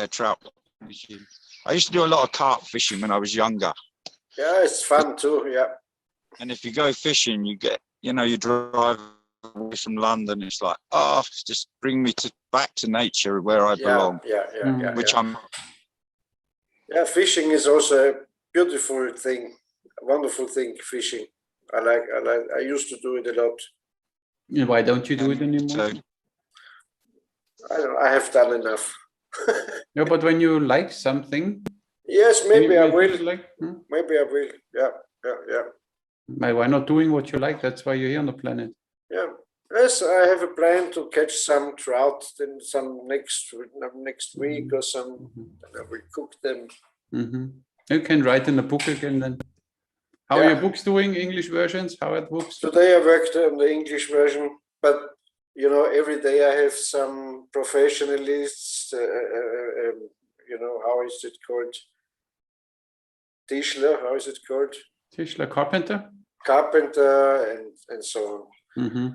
trout fishing. I used to do a lot of carp fishing when I was younger. Yeah, it's fun too, yeah. And if you go fishing, you drive away from London, it's like, just bring me back to nature where I belong. Yeah, fishing is also a beautiful thing, a wonderful thing, fishing. I used to do it a lot. Yeah, why don't you do it anymore? I have done enough. No, but when you like something. Yes, maybe I will. Maybe I will. Yeah. Why not doing what you like? That's why you're here on the planet. Yeah. Yes, I have a plan to catch some trout in some next week or some. I will cook them. You can write in the book again then. How are your books doing? English versions? How are the books? Today I worked on the English version, but every day I have some professionalists. How is it called? Tischler. How is it called? Tischler, carpenter. Carpenter and so on.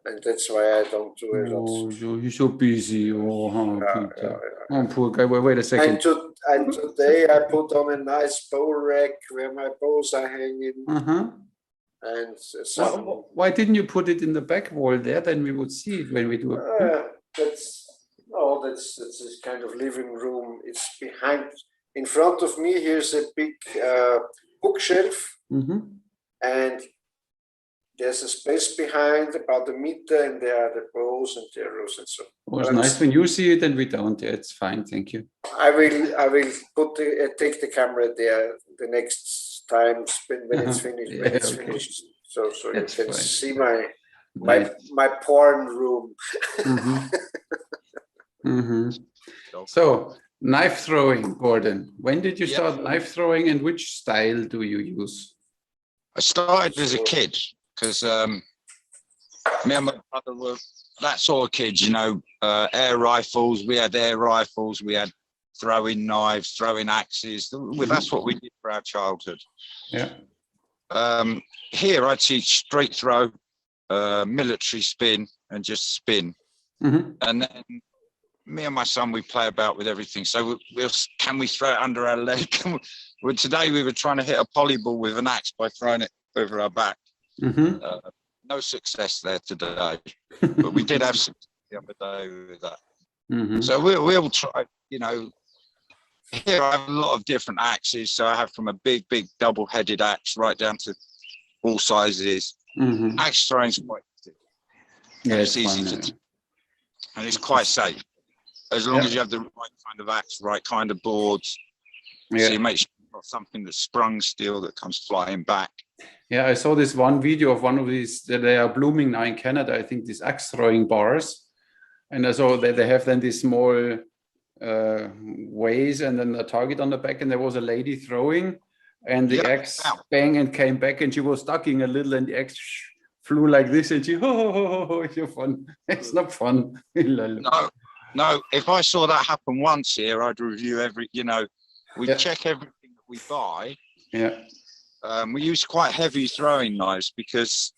And that's why I don't do a lot. Oh, you're so busy. Peter. Oh, poor guy. Wait a second. And today I put on a nice bow rack where my bows are hanging. And why didn't you put it in the back wall there? Then we would see it when we do it. That's this kind of living room. It's behind. In front of me, here's a big bookshelf. And there's a space behind about a meter, and there are the bows and the arrows and so on. It's nice when you see it and we don't. Yeah, it's fine. Thank you. I will take the camera there the next time when it's finished. Finished. So you can see my porn room. So knife throwing, Gordon. When did you start knife throwing, and which style do you use? I started as a kid because me and my brother were that sort of kids, air rifles. We had air rifles. We had throwing knives, throwing axes. That's what we did for our childhood. Yeah. Here I teach straight throw, military spin, and just spin. And then me and my son, we play about with everything. So can we throw it under our leg? Well, today we were trying to hit a poly ball with an axe by throwing it over our back. No success there today, but we did have success the other day with that. So we'll try, you know. Here I have a lot of different axes. So I have from a big double-headed axe right down to all sizes. Axe throwing is quite easy. Yeah, it's easy to, and it's quite safe as long as you have the right kind of axe, right kind of boards. So you make sure you've got something that's sprung steel that comes flying back. Yeah, I saw this one video of one of these. They are blooming now in Canada. I think these axe throwing bars, and I saw that they have then these small ways and then a target on the back, and there was a lady throwing, and the axe bang and came back, and she was ducking a little, and the axe flew like this, and she it's fun. It's not fun. No, if I saw that happen once here, I'd review every, you know, we check everything that we buy. We use quite heavy throwing knives because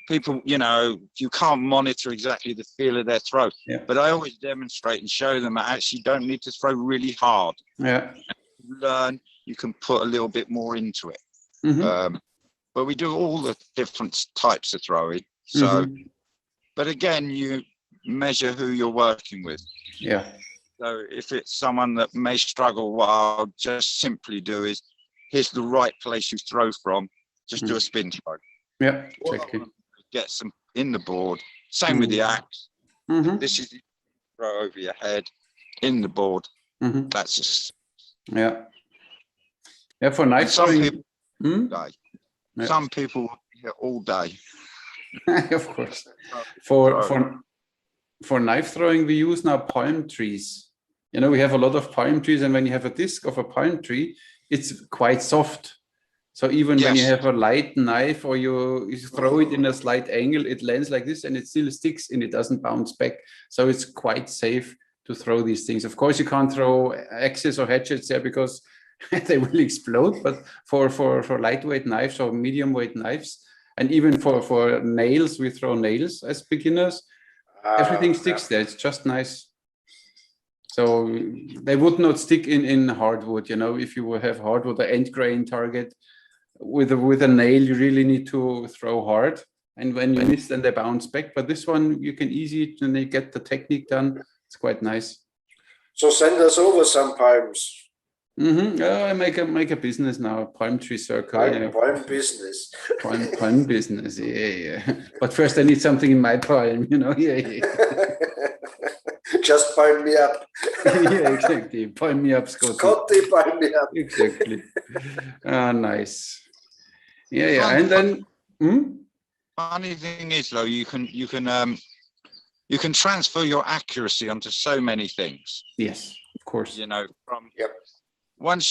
people, you know, you can't monitor exactly the feel of their throw. But I always demonstrate and show them that actually you don't need to throw really hard. Learn, you can put a little bit more into it. But we do all the different types of throwing. So, but again, you measure who you're working with. So if it's someone that may struggle, what I'll just simply do is, here's the right place you throw from, just do a spin throw. Get some in the board. Same with the axe. This is the throw over your head, in the board. That's just for knife throwing. Some people will be here all day. Of course. For knife throwing, we use now palm trees. You know, we have a lot of palm trees, and when you have a disc of a palm tree, it's quite soft. So even when you have a light knife or you throw it in a slight angle, it lands like this and it still sticks and it doesn't bounce back. So it's quite safe to throw these things. Of course, you can't throw axes or hatchets there because they will explode. But for lightweight knives or medium weight knives, and even for nails, we throw nails as beginners. Everything sticks there. It's just nice. So they would not stick in hardwood. You know, if you will have hardwood, the end grain target. With a nail, you really need to throw hard, and when you miss, then they bounce back. But this one, you can easily get the technique done. It's quite nice. So send us over some palms. I make a business now, palm tree circle. Palm business. Palm business. Yeah. But first, I need something in my palm. You know. Just palm me up. Exactly. Palm me up, Scotty. Scotty, palm me up. Exactly. Nice. And then funny thing is though, you can transfer your accuracy onto so many things. Yes, of course. You know, from once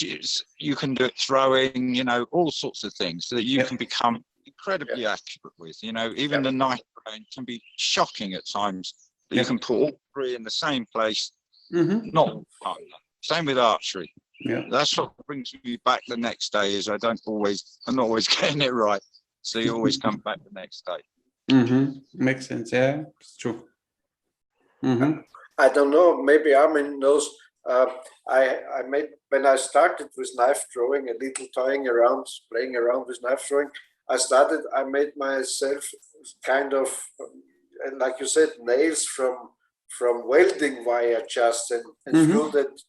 you can do it throwing, you know, all sorts of things so that you can become incredibly accurate with. You know, even the knife throwing can be shocking at times. That you can put all three in the same place. Not all the time. Same with archery. That's what brings me back the next day. Is I'm not always getting it right, so you always come back the next day. Makes sense. Yeah, it's true. I don't know. Maybe Armin knows. I made, when I started with knife throwing, a little playing around with knife throwing. I made myself kind of, like you said, nails from welding wire just and threw that.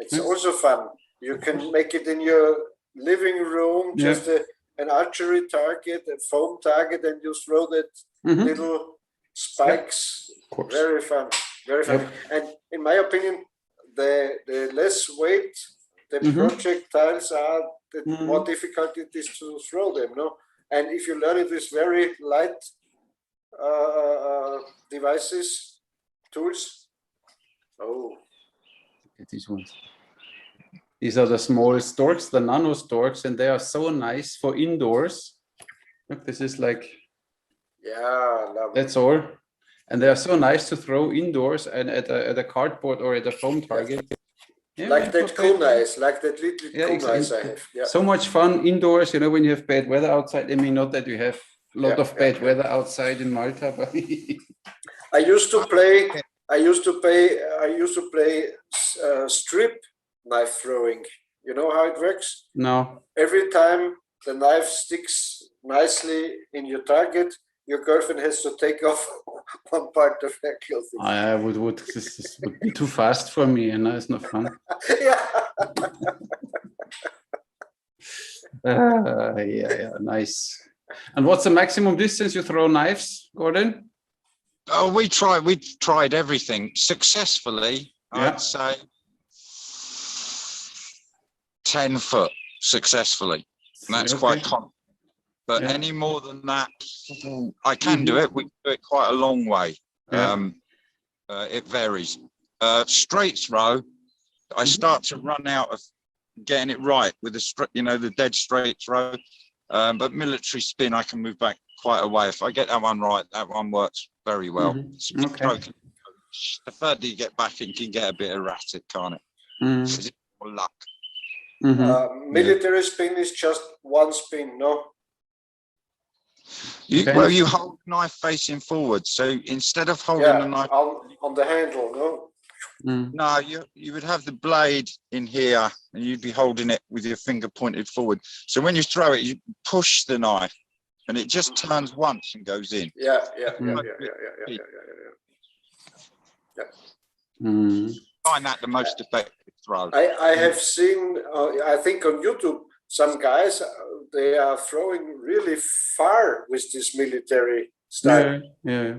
It's also fun. You can make it in your living room, just an archery target, a foam target, and you throw that little spikes. Very fun, very fun. And in my opinion, the less weight the projectiles are, the more difficult it is to throw them. No, and if you learn it with very light devices, tools. These ones. These are the small storks, the nano storks, and they are so nice for indoors. Look, this is like, that's all. And they are so nice to throw indoors and at a cardboard or at a foam target. like that kunais, like that little kunais I have. Yeah. So much fun indoors, you know, when you have bad weather outside. I mean, not that you have a lot of bad weather outside in Malta, but I used to play strip knife throwing. You know how it works? No. Every time the knife sticks nicely in your target, your girlfriend has to take off one part of her clothing. I would this would be too fast for me, and it's not fun. Yeah. Yeah, nice. And what's the maximum distance you throw knives, Gordon? Oh, we tried everything successfully. I'd say 10 foot successful. And that's quite common. But any more than that, I can do it. We do it quite a long way. It varies. Straight throw, I start to run out of getting it right with the dead straight throw. But military spin, I can move back quite a way. If I get that one right, that one works very well. The further you get back, it can get a bit erratic, can't it? It's more luck. Military spin is just one spin, no? Well, you hold the knife facing forward. So instead of holding the knife on the handle, no? No, you would have the blade in here, and you'd be holding it with your finger pointed forward. So when you throw it, you push the knife, and it just turns once and goes in. Yeah. Find that the most effective throw. I have seen, I think on YouTube, some guys, they are throwing really far with this military style. Yeah.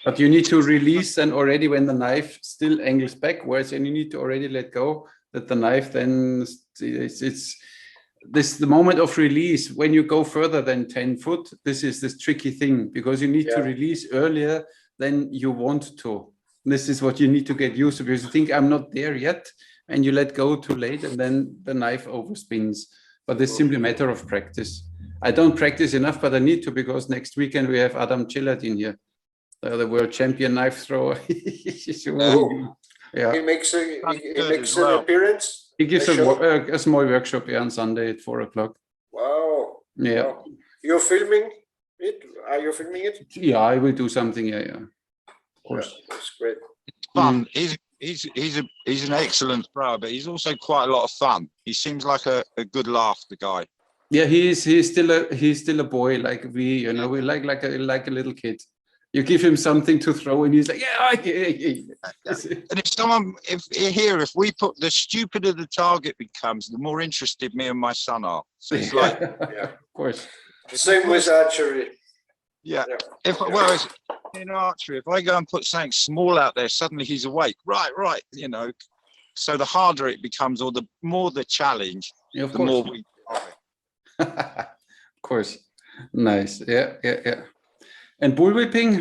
But you need to release then already when the knife still angles backwards, and you need to already let go that the knife then it's the moment of release. When you go further than 10 foot, this is this tricky thing, because you need to release earlier than you want to. This is what you need to get used to, because you think I'm not there yet, and you let go too late, and then the knife overspins. But it's simply a matter of practice. I don't practice enough, but I need to, because next weekend we have Adam Gelatin here, the world champion knife thrower. He makes an appearance. He gives a small workshop here on Sunday at 4:00. Wow. Yeah. Wow. You're filming it? Are you filming it? Yeah, I will do something. Yeah. Of course. That's great. It's fun. He's an excellent thrower, but he's also quite a lot of fun. He seems like a good laugh, the guy. Yeah, he's still a boy like we, you know, we like a little kid. You give him something to throw, and he's like, And if we put, the stupider the target becomes, the more interested me and my son are. So it's like, of course. Same with archery. Yeah. Whereas in archery, if I go and put something small out there, suddenly he's awake. Right. You know, so the harder it becomes, or the more the challenge, the more we. Of course. Nice. Yeah. And bullwhipping,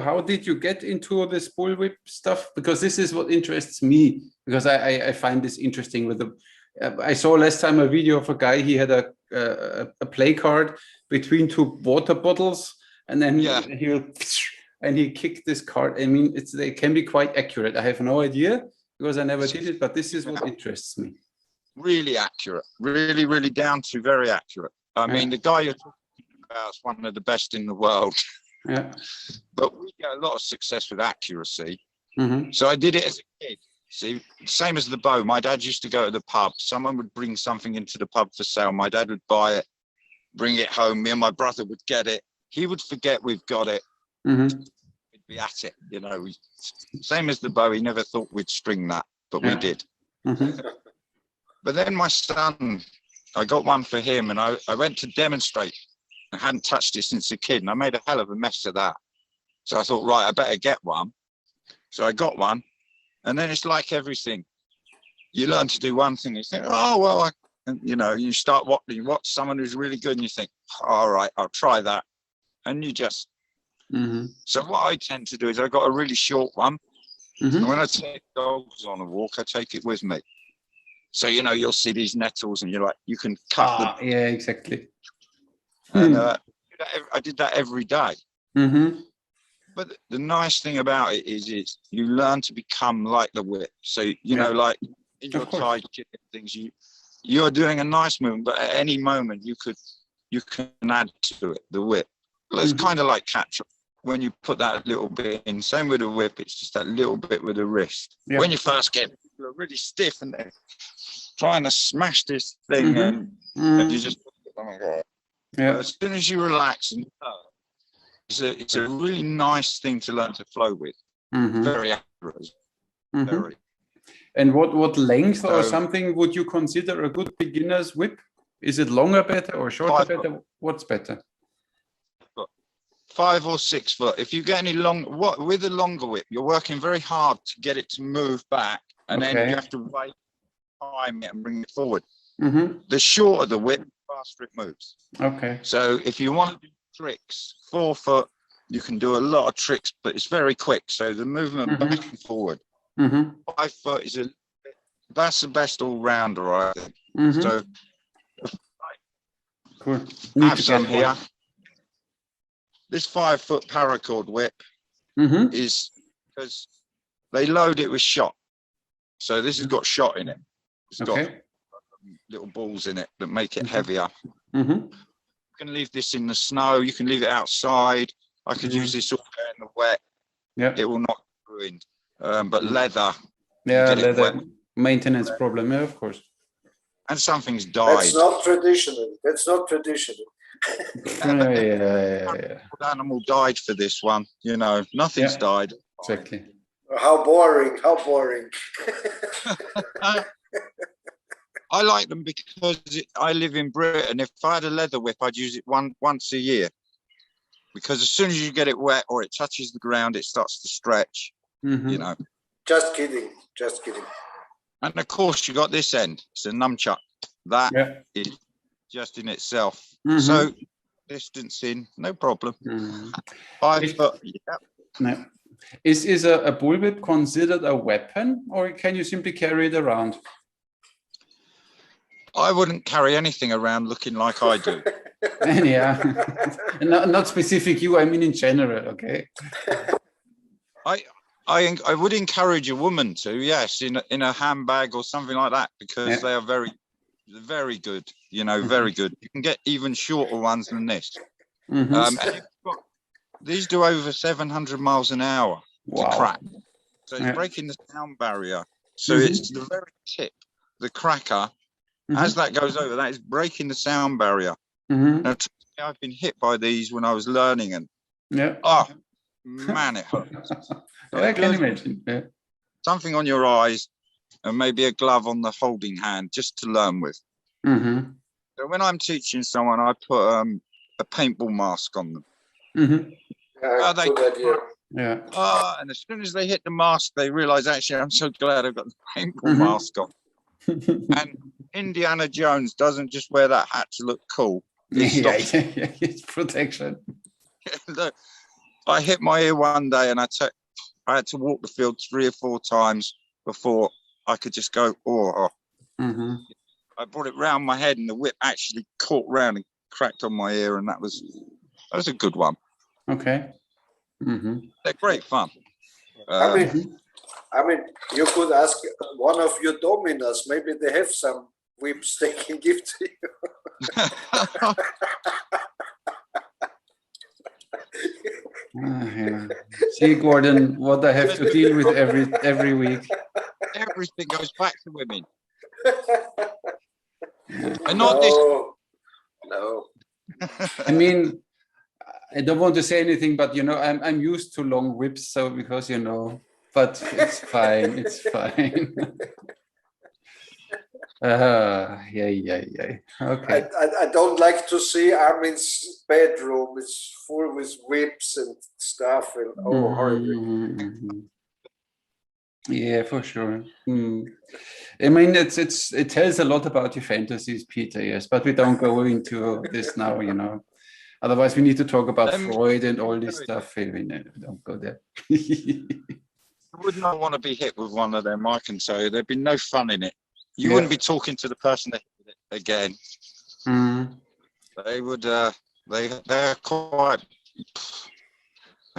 how did you get into this bullwhip stuff? Because this is what interests me, because I find this interesting with I saw last time a video of a guy, he had a play card between two water bottles, and then he kicked this card. I mean, they can be quite accurate. I have no idea, because I never did it, but this is what interests me. Really accurate, really down to very accurate. I mean, the guy you're talking about is one of the best in the world. Yeah. But we get a lot of success with accuracy. So I did it as a kid. See, same as the bow. My dad used to go to the pub. Someone would bring something into the pub for sale. My dad would buy it, bring it home. Me and my brother would get it. He would forget we've got it. We'd be at it, you know. Same as the bow. He never thought we'd string that, but we did. But then my son, I got one for him, and I went to demonstrate. I hadn't touched it since a kid, and I made a hell of a mess of that. So I thought, right, I better get one. So I got one, and then it's like everything. You learn to do one thing, you think, oh, well, you know, you start watching, watch someone who's really good, and you think, all right, I'll try that. And you just, so what I tend to do is I've got a really short one, and when I take dogs on a walk, I take it with me. So, you know, you'll see these nettles, and you're like, you can cut them. Yeah, exactly. And I did that every day. But But the nice thing about it is you learn to become like the whip. So, you know, like in your Thai kick things, you're doing a nice movement, but at any moment you can add to it, the whip. It's kind of like catch up. When you put that little bit in, same with the whip, it's just that little bit with the wrist. Yeah. When you first get it, you're really stiff and they're trying to smash this thing and you just, oh my God. Yeah. But as soon as you relax, and it's a really nice thing to learn to flow with. Very accurate. Very. And what length or something would you consider a good beginner's whip? Is it longer better or shorter better? What's better? 5 or 6 foot. If you get any with a longer whip, you're working very hard to get it to move back, and then you have to wait, time it, and bring it forward. The shorter the whip, the faster it moves. Okay. So if you want to do tricks, 4 foot, you can do a lot of tricks, but it's very quick. So the movement back and forward. 5 foot is that's the best all rounder, I think. So cool. I have some here. This 5 foot paracord whip is because they load it with shot. So this has got shot in it. It's got little balls in it that make it heavier. You can leave this in the snow. You can leave it outside. I could use this all day in the wet. Yeah, it will not be ruined. But leather. Yeah, leather maintenance problem. Yeah, of course. And something's died. That's not traditional. That's not traditional. The animal died for this one, you know. Nothing's died. Exactly. How boring! How boring! I like them because I live in Britain. If I had a leather whip, I'd use it once a year, because as soon as you get it wet or it touches the ground, it starts to stretch. You know. Just kidding. Just kidding. And of course, you got this end. It's a nunchuck. That is just in itself. So distancing, no problem. 5 foot. No. Is a bullwhip considered a weapon, or can you simply carry it around? I wouldn't carry anything around looking like I do. Yeah, not specific you. I mean in general. Okay. I would encourage a woman to, yes, in a handbag or something like that, because they are very good, you know, very good. You can get even shorter ones than this. These do over 700 miles an hour to crack. So it's breaking the sound barrier. So it's the very tip, the cracker, as that goes over, that is breaking the sound barrier. Now, I've been hit by these when I was learning, and oh, man, it hurts. I can imagine. Yeah. Something on your eyes and maybe a glove on the holding hand just to learn with. So when I'm teaching someone, I put a paintball mask on them. And as soon as they hit the mask, they realize, actually, I'm so glad I've got the paintball mask on. And Indiana Jones doesn't just wear that hat to look cool. It's protection. Look, I hit my ear one day and I had to walk the field 3 or 4 times before I could just go, I brought it round my head and the whip actually caught round and cracked on my ear, and that was a good one. Okay. They're great fun. I mean, you could ask one of your dominers. Maybe they have some whips they can give to you. See, Gordon, what I have to deal with every week. Everything goes back to women. And not this. No. I mean, I don't want to say anything, but you know, I'm used to long whips, so because you know, but it's fine. It's fine. Okay. I don't like to see Armin's bedroom. It's full with whips and stuff. And horrible. Yeah, for sure. I mean, it tells a lot about your fantasies, Peter. Yes, but we don't go into this now. You know, otherwise we need to talk about Freud and all this stuff. We don't go there. I would not want to be hit with one of them. I can tell you, there'd be no fun in it. You wouldn't be talking to the person that hit it again. They would. They're quite.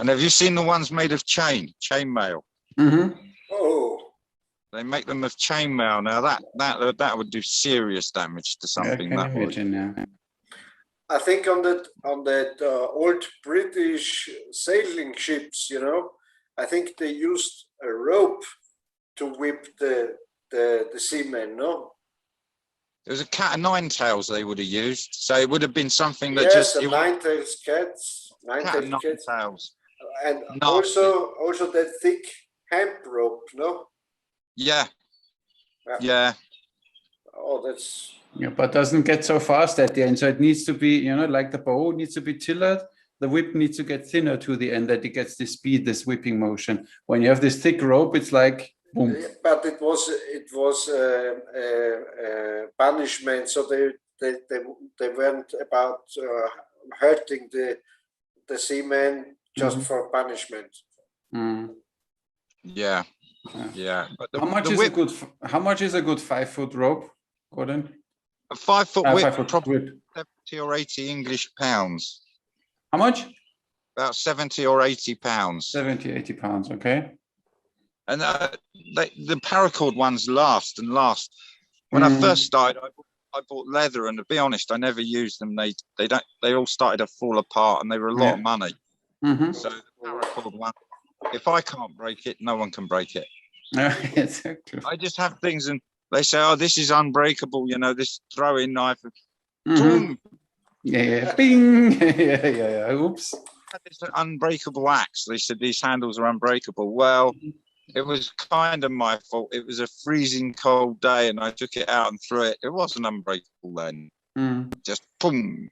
And have you seen the ones made of chainmail? Mm-hmm. Oh, They make them of chainmail. Now that would do serious damage to something. I can imagine, yeah. I think on that old British sailing ships, you know, I think they used a rope to whip the seamen, no? It was a cat of nine tails they would have used, so it would have been something that yes, just a nine-tailed cats, cat of nine cats, tails. and Nasty. also that thick hemp rope, no? Yeah. Yeah. Oh, that's. Yeah, but doesn't get so fast at the end. So it needs to be, you know, like the bow needs to be tillered. The whip needs to get thinner to the end that it gets this speed, this whipping motion. When you have this thick rope, it's like boom. But it was punishment. So they weren't about hurting the seamen just for punishment. Mm. Yeah. Yeah. But how much is a good 5 foot rope, Gordon? A 5 foot whip, 5 foot probably whip. 70 or 80 English pounds. How much? About 70 or 80 pounds. 70, 80 pounds, okay. And the paracord ones last and last. When I first started, I bought leather, and to be honest, I never used them. They all started to fall apart, and they were a lot of money. So the paracord one, if I can't break it, no one can break it. Exactly. I just have things, and they say, "Oh, this is unbreakable." You know, this throwing knife. Yeah. Bing. Yeah. Oops. It's an unbreakable axe. They said these handles are unbreakable. Well, it was kind of my fault. It was a freezing cold day, and I took it out and threw it. It wasn't unbreakable then. Just boom.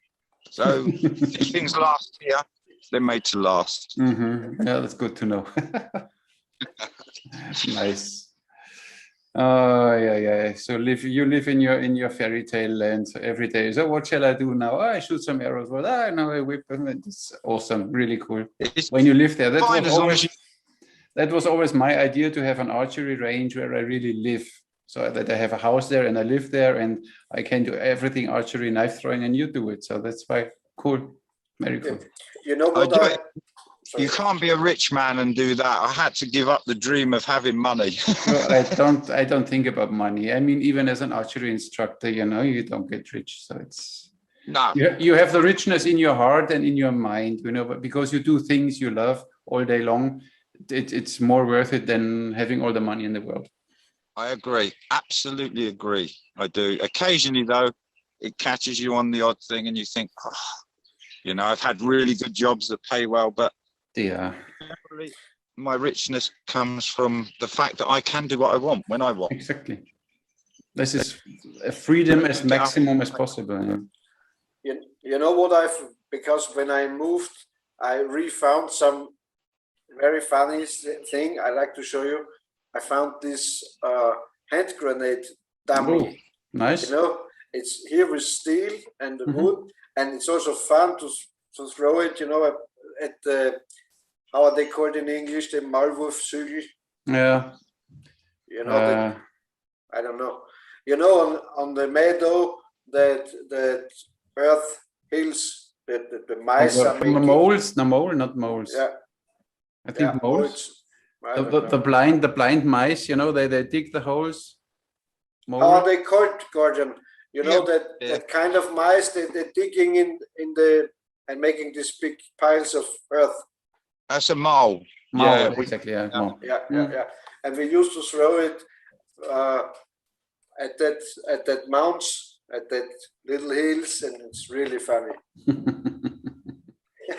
So these things last here. They're made to last. Yeah, that's good to know. Nice. Oh yeah. So you live in your fairy tale land every day. So what shall I do now? Oh, I shoot some arrows. Well, now I whip them. It's awesome, really cool. When you live there, that was always my idea, to have an archery range where I really live, so that I have a house there and I live there and I can do everything archery, knife throwing, and you do it. So that's why cool, very cool. You know what? You can't be a rich man and do that. I had to give up the dream of having money. No, I don't think about money. I mean, even as an archery instructor, you know, you don't get rich. So it's no. You have the richness in your heart and in your mind, you know, but because you do things you love all day long, it's more worth it than having all the money in the world. I agree. Absolutely agree. I do. Occasionally, though, it catches you on the odd thing and you think, oh, you know, I've had really good jobs that pay well, but yeah, my richness comes from the fact that I can do what I want when I want. Exactly. This is a freedom as maximum as possible. Yeah. You know what because when I moved, I refound some very funny thing I like to show you. I found this hand grenade dummy. Oh, nice. You know, it's here with steel and the wood, and it's also fun to throw it, you know, at the, how are they called in English, the Maulwurfshügel? Yeah. You know, I don't know. You know, on the meadow that earth hills, the mice are making. Moles? No, not moles. Yeah. I think moles. The blind mice, you know, they dig the holes. How are they called, Gordon? You know, that kind of mice, they're digging in the and making these big piles of earth. That's a mole. Yeah, exactly. Yeah. Yeah. And we used to throw it at that mounts, at that little hills, and it's really funny.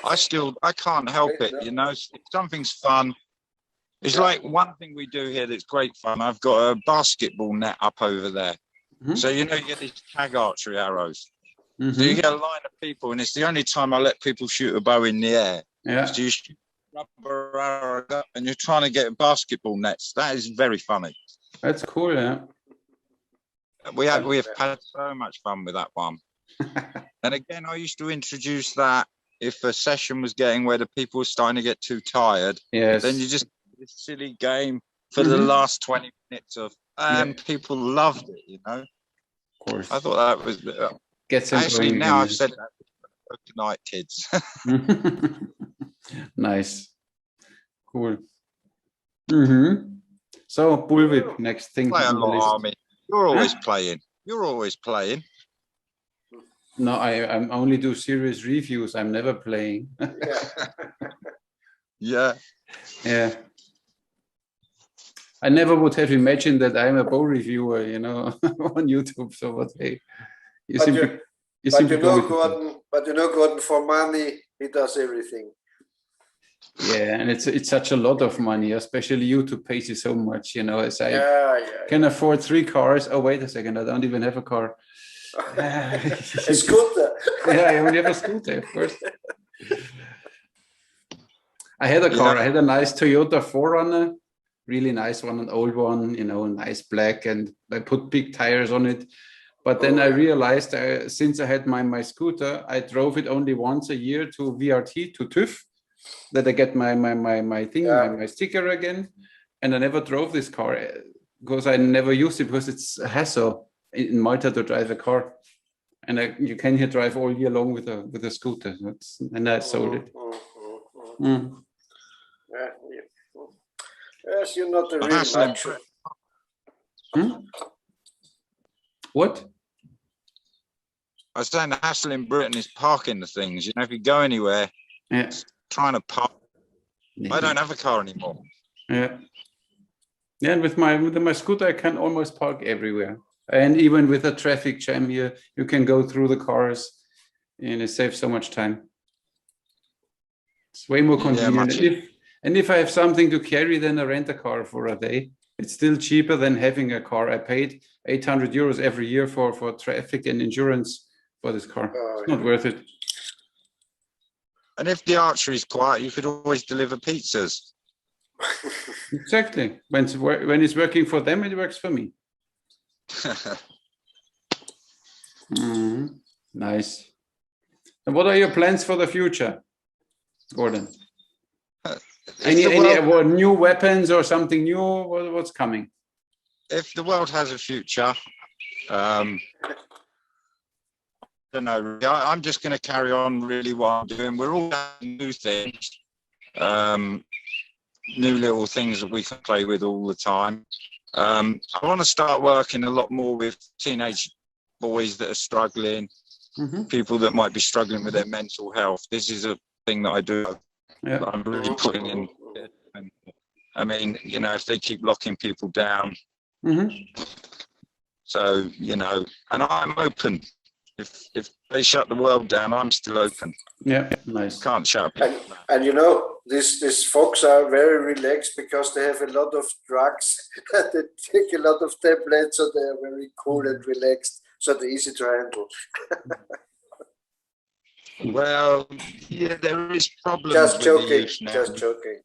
I can't help it, you know. If something's fun, it's like one thing we do here that's great fun. I've got a basketball net up over there. So, you know, you get these tag archery arrows. So you get a line of people, and it's the only time I let people shoot a bow in the air. Yeah. So you shoot rubber arrow up, and you're trying to get basketball nets. That is very funny. That's cool, yeah. We have had so much fun with that one. And again, I used to introduce that if a session was getting where the people were starting to get too tired, then you just this silly game for the last 20 minutes of, and people loved it, you know. Of course. I thought that was actually now I've said that. Good night, kids. Nice. Cool. So bullwhip, next thing Play a on the lot, list. Armin. You're always playing. You're always playing. No, I'm only do serious reviews. I'm never playing. Yeah. Yeah. I never would have imagined that I'm a bow reviewer, you know, on YouTube. So what? Hey, you know, Gordon, for money, he does everything. Yeah, and it's such a lot of money, especially YouTube pays you so much, you know, as I can afford 3 cars. Oh, wait a second, I don't even have a car. A scooter. Yeah, I only have a scooter, of course. I had a car. I had a nice Toyota 4Runner, really nice one, an old one, you know, nice black, and I put big tires on it. But then I realized since I had my scooter, I drove it only once a year to VRT, to TÜV, that I get my thing, my sticker again. And I never drove this car because I never used it, because it's a hassle in Malta to drive a car. And you can here drive all year long with a scooter. And I sold it. Yes, you're not a real macho. What? I was saying the hassle in Britain is parking the things. You know, if you go anywhere, trying to park. I don't have a car anymore. Yeah. Yeah, and with my scooter, I can almost park everywhere. And even with a traffic jam here, you can go through the cars, and it saves so much time. It's way more convenient. And if I have something to carry, then I rent a car for a day. It's still cheaper than having a car. I paid 800 euros every year for traffic and insurance for this car. It's not worth it. And if the archery is quiet, you could always deliver pizzas. Exactly. When it's working for them, it works for me. Nice. And what are your plans for the future, Gordon? Any new weapons or something new? What's coming? If the world has a future, I don't know. I'm just going to carry on really what I'm doing. We're all doing new things, new little things that we can play with all the time. I want to start working a lot more with teenage boys that are struggling, people that might be struggling with their mental health. This is a thing that I do. That I'm really putting in. And, I mean, you know, if they keep locking people down. So, you know, and I'm open. If they shut the world down, I'm still open. Yeah, nice. Can't shut people down. And you know, these folks are very relaxed because they have a lot of drugs. They take a lot of tablets, so they are very cool and relaxed. So they're easy to handle. Well, yeah, there is problems. Just joking. With the youth now. Just joking.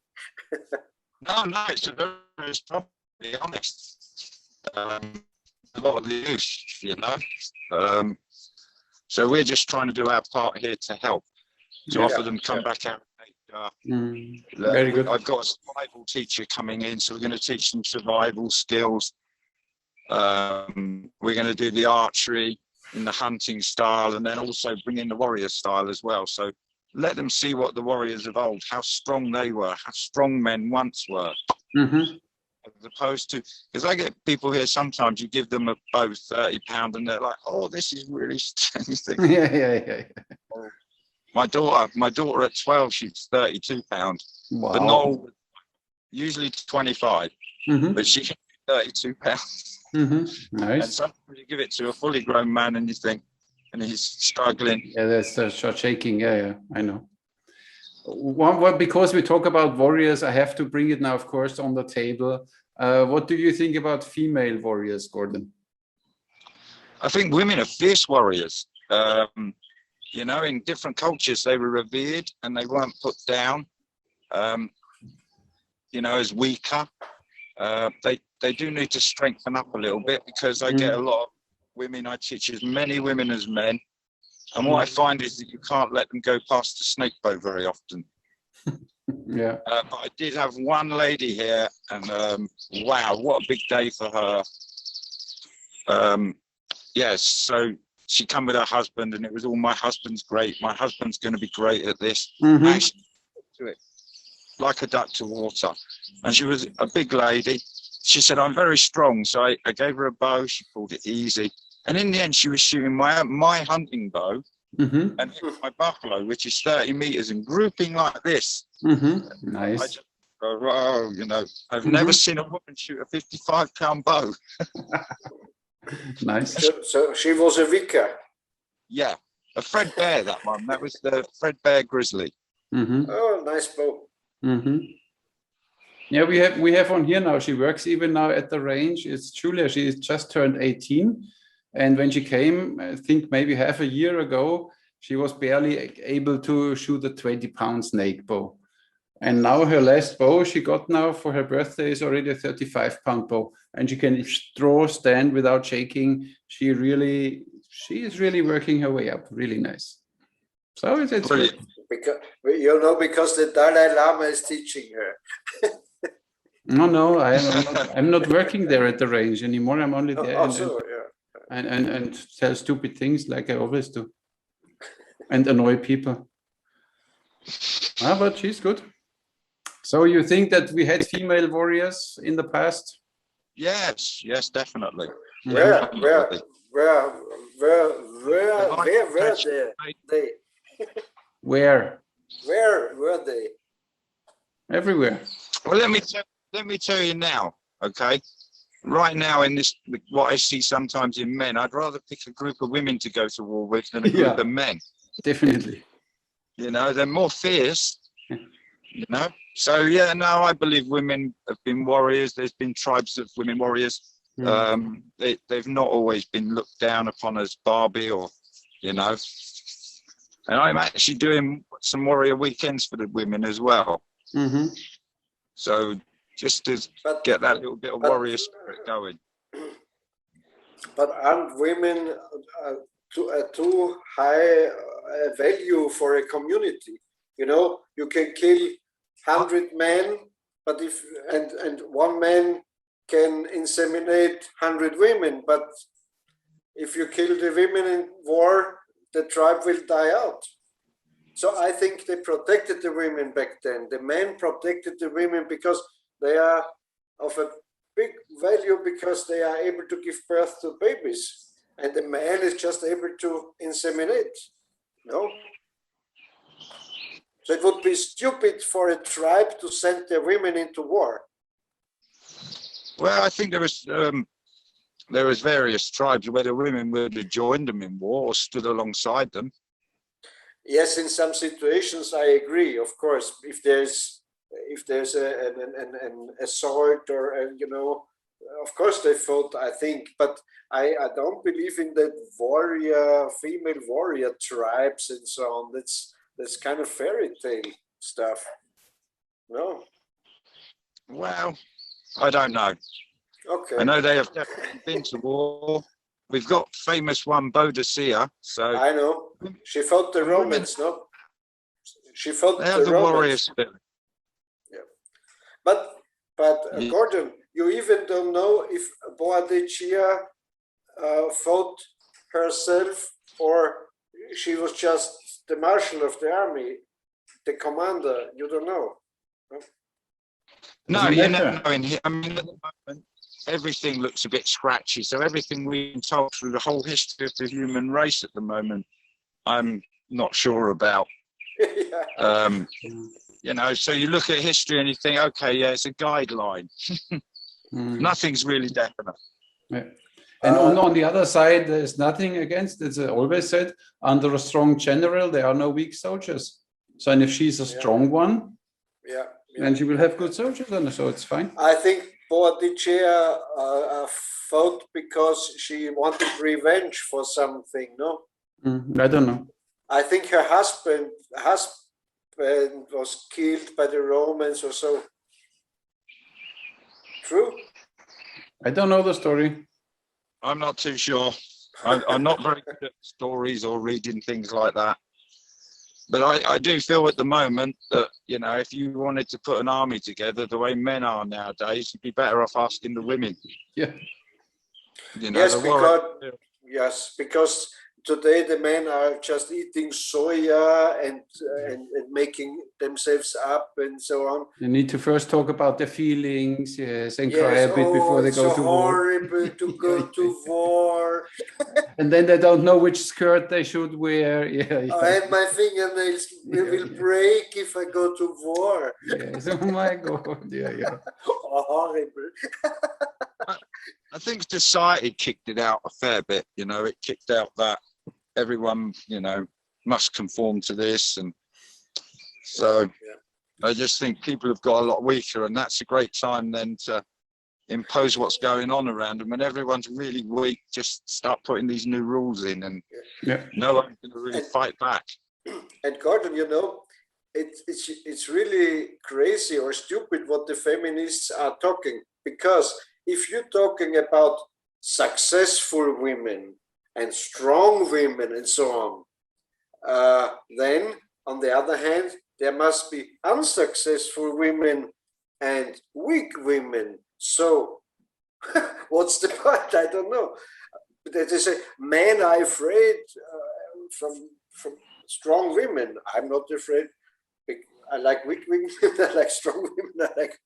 No, it's a very problem, to be honest. A lot of the youth, you know. So we're just trying to do our part here to help, to offer them come back out. Very good. I've got a survival teacher coming in, so we're going to teach them survival skills. We're going to do the archery in the hunting style, and then also bring in the warrior style as well. So let them see what the warriors of old, how strong they were, how strong men once were. As opposed to, because I get people here sometimes, you give them a bow, £30, and they're like, oh, this is really strong. Yeah. My daughter at 12, she's £32. Wow. But not usually 25, but she can be £32. Nice. And sometimes you give it to a fully grown man and you think, and he's struggling. Yeah, that's shaking. Yeah, I know. Because we talk about warriors, I have to bring it now, of course, on the table. What do you think about female warriors, Gordon? I think women are fierce warriors. You know, in different cultures, they were revered and they weren't put down, you know, as weaker. They do need to strengthen up a little bit, because I get a lot of women. I teach as many women as men. And what I find is that you can't let them go past the snake bow very often. Yeah. But I did have one lady here, and wow, what a big day for her. Yes, so she come with her husband, and it was all, my husband's great. My husband's going to be great at this. Actually, to it. like a duck to water. And she was a big lady. She said, I'm very strong. So I gave her a bow. She pulled it easy. And in the end, she was shooting my hunting bow and my buffalo, which is 30 meters, and grouping like this. Nice. I just go, oh, you know, I've never seen a woman shoot a 55-pound bow. Nice. So she was a vicar. Yeah, a Fred Bear, that one. That was the Fred Bear Grizzly. Oh, nice bow. Yeah, we have on here now. She works even now at the range. It's Julia. She just turned 18, and when she came, I think maybe half a year ago, she was barely able to shoot a 20-pound snake bow. And now her last bow she got now for her birthday is already a 35-pound bow, and she can draw, stand without shaking. She is really working her way up. Really nice. So it's Brilliant. Because because the Dalai Lama is teaching her. No, I'm not working there at the range anymore. I'm only there and tell stupid things like I always do, and annoy people. But she's good. So you think that we had female warriors in the past? Yes, definitely. Where they? Where? Where were they? Everywhere. Well, let me tell you now, okay? Right now, in this, what I see sometimes in men, I'd rather pick a group of women to go to war with than a group of men. Definitely. You know, they're more fierce, you know? So, yeah, no, I believe women have been warriors. There's been tribes of women warriors. They've not always been looked down upon as Barbie or, you know. And I'm actually doing some warrior weekends for the women as well. So just to get that little bit of warrior spirit going. But aren't women too high value for a community? You know, you can kill 100 men, but and one man can inseminate 100 women. But if you kill the women in war, the tribe will die out. So I think they protected the women back then. The men protected the women because they are of a big value, because they are able to give birth to babies. And the man is just able to inseminate. No? So it would be stupid for a tribe to send their women into war. Well, I think there was various tribes where the women would have joined them in war or stood alongside them. Yes, in some situations, I agree. Of course, if there's an assault or you know, of course they fought. I think, but I don't believe in that female warrior tribes and so on. That's kind of fairy tale stuff. No. Well, I don't know. Okay. I know they have definitely been to war. We've got famous one, Boadicea. So I know she fought the Romans, no? She fought the warrior spirit. Yeah, but Gordon, you even don't know if Boadicea fought herself or she was just the marshal of the army, the commander. You don't know. No, you never know. I mean, at the moment, everything looks a bit scratchy. So everything we've been told through the whole history of the human race at the moment, I'm not sure about. You know, so you look at history and you think, okay, yeah, it's a guideline. Nothing's really definite. Yeah. And on the other side, there's nothing against, it's always said, under a strong general, there are no weak soldiers. So, and if she's a strong one, then she will have good soldiers on her, so it's fine. I think Boadicea fought because she wanted revenge for something, no? I don't know. I think her husband was killed by the Romans or so. True? I don't know the story. I'm not too sure. I'm not very good at stories or reading things like that. But I do feel at the moment that, you know, if you wanted to put an army together the way men are nowadays, you'd be better off asking the women. Yeah. You know, yes, because today the men are just eating soya and making themselves up and so on. You need to first talk about their feelings, yes, and cry Yes, a bit before they go to war. horrible to go to war. And then they don't know which skirt they should wear. Yeah, And my fingernails will break if I go to war. Yes. Oh my God. Yeah. Horrible. I think society kicked it out a fair bit. You know, it kicked out that everyone, you know, must conform to this, and so I just think people have got a lot weaker, and that's a great time then to impose what's going on around them. And everyone's really weak, just start putting these new rules in, and no one's going to really fight back. And Gordon, you know, it's really crazy or stupid what the feminists are talking, because if you're talking about successful women and strong women and so on, then on the other hand, there must be unsuccessful women and weak women. So what's the point? I don't know. They say men are afraid from strong women. I'm not afraid. I like weak women. I like strong women. I like.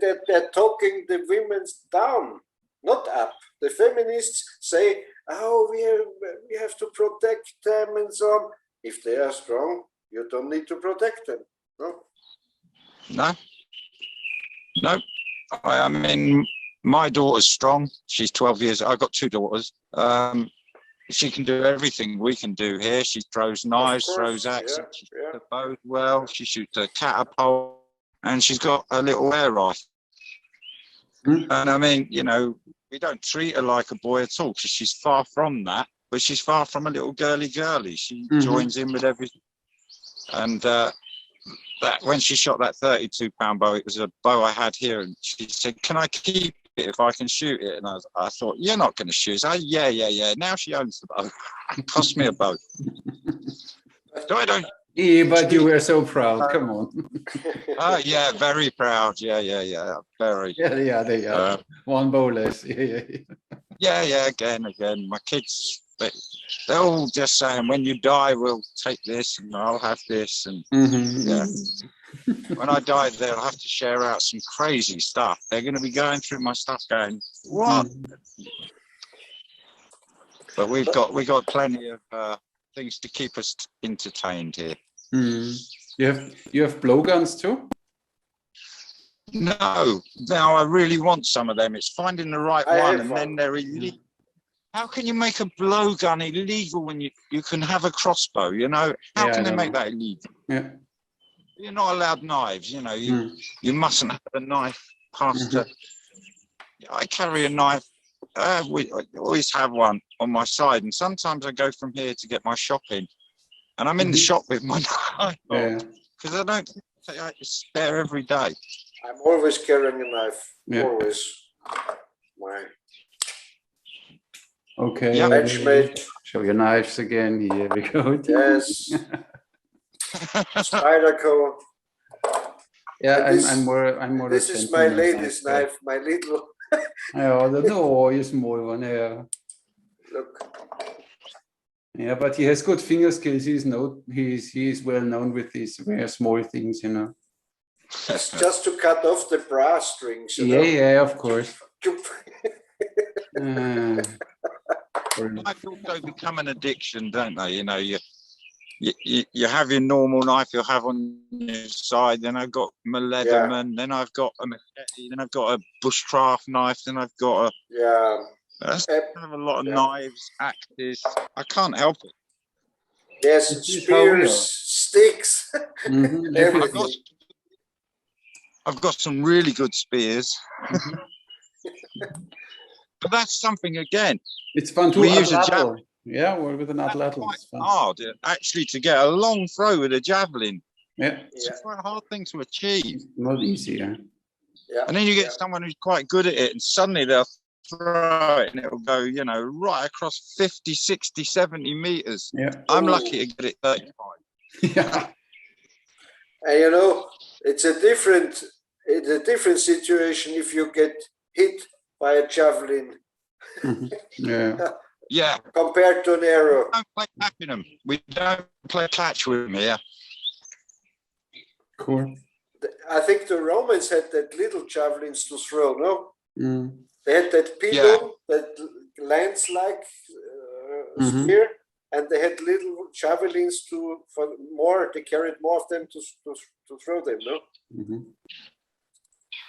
They're talking the women's down, not up. The feminists say, "Oh, we have to protect them and so on." If they are strong, you don't need to protect them. No. I mean, my daughter's strong. She's 12 years. I've got two daughters. She can do everything we can do here. She throws knives, throws axes, she shoots a bow well, she shoots a catapult, and she's got a little air rifle. And I mean, you know, we don't treat her like a boy at all, because she's far from that, but she's far from a little girly. She joins in with everything. And that when she shot that 32-pound bow, it was a bow I had here, and she said, "Can I keep it if I can shoot it?" And I thought, "You're not going to shoot it." Yeah. Now she owns the bow. It cost me a bow. So I don't. Yeah, but you were so proud. Come on. Yeah, very proud. Yeah. Very. Yeah, they are. One bow less. Yeah. Again. My kids, they're all just saying, "When you die, we'll take this, and I'll have this." And when I die, they'll have to share out some crazy stuff. They're going to be going through my stuff, going, "What?" But we got plenty of things to keep us entertained here. You have blowguns too? No, I really want some of them. It's finding the right one, and then they're illegal. How can you make a blowgun illegal when you can have a crossbow? You know, how can they make that illegal? Yeah. You're not allowed knives. You know, you mustn't have a knife past. I carry a knife. We always have one on my side, and sometimes I go from here to get my shopping, and I'm in the shop with my knife because I don't take out a spare every day. I'm always carrying a knife. Always. Okay. Show your knives again. Here we go. Yes. Spider Co. Yeah, I'm more. This is my latest knife. My little. The small one. Yeah. Look. Yeah, but he has good finger skills. He's well known with these very small things, you know. Just to cut off the brass strings. You know? Yeah, of course. Knives also become an addiction, don't they? You know, you have your normal knife you have on your side, then I've got my Leatherman, then I've got a machete, then I've got a bushcraft knife, then I've got I have a lot of knives, axes. I can't help it. Yes, spears, sticks. I've got some really good spears. But that's something again. It's fun to use a javelin. Yeah, with an atlatl. It's quite hard actually to get a long throw with a javelin. Yeah, it's quite a hard thing to achieve. Not easy. And then you get someone who's quite good at it, and suddenly they'll throw it and it'll go, you know, right across 50, 60, 70 meters. I'm lucky to get it 35. And you know, it's a different situation if you get hit by a javelin. Yeah. Compared to an arrow. We don't play catch in them. We don't play catch with them here. Cool. I think the Romans had that little javelins to throw, no? Mm. They had that pillow that lands like spear, and they had little javelins they carried more of them to throw them, no?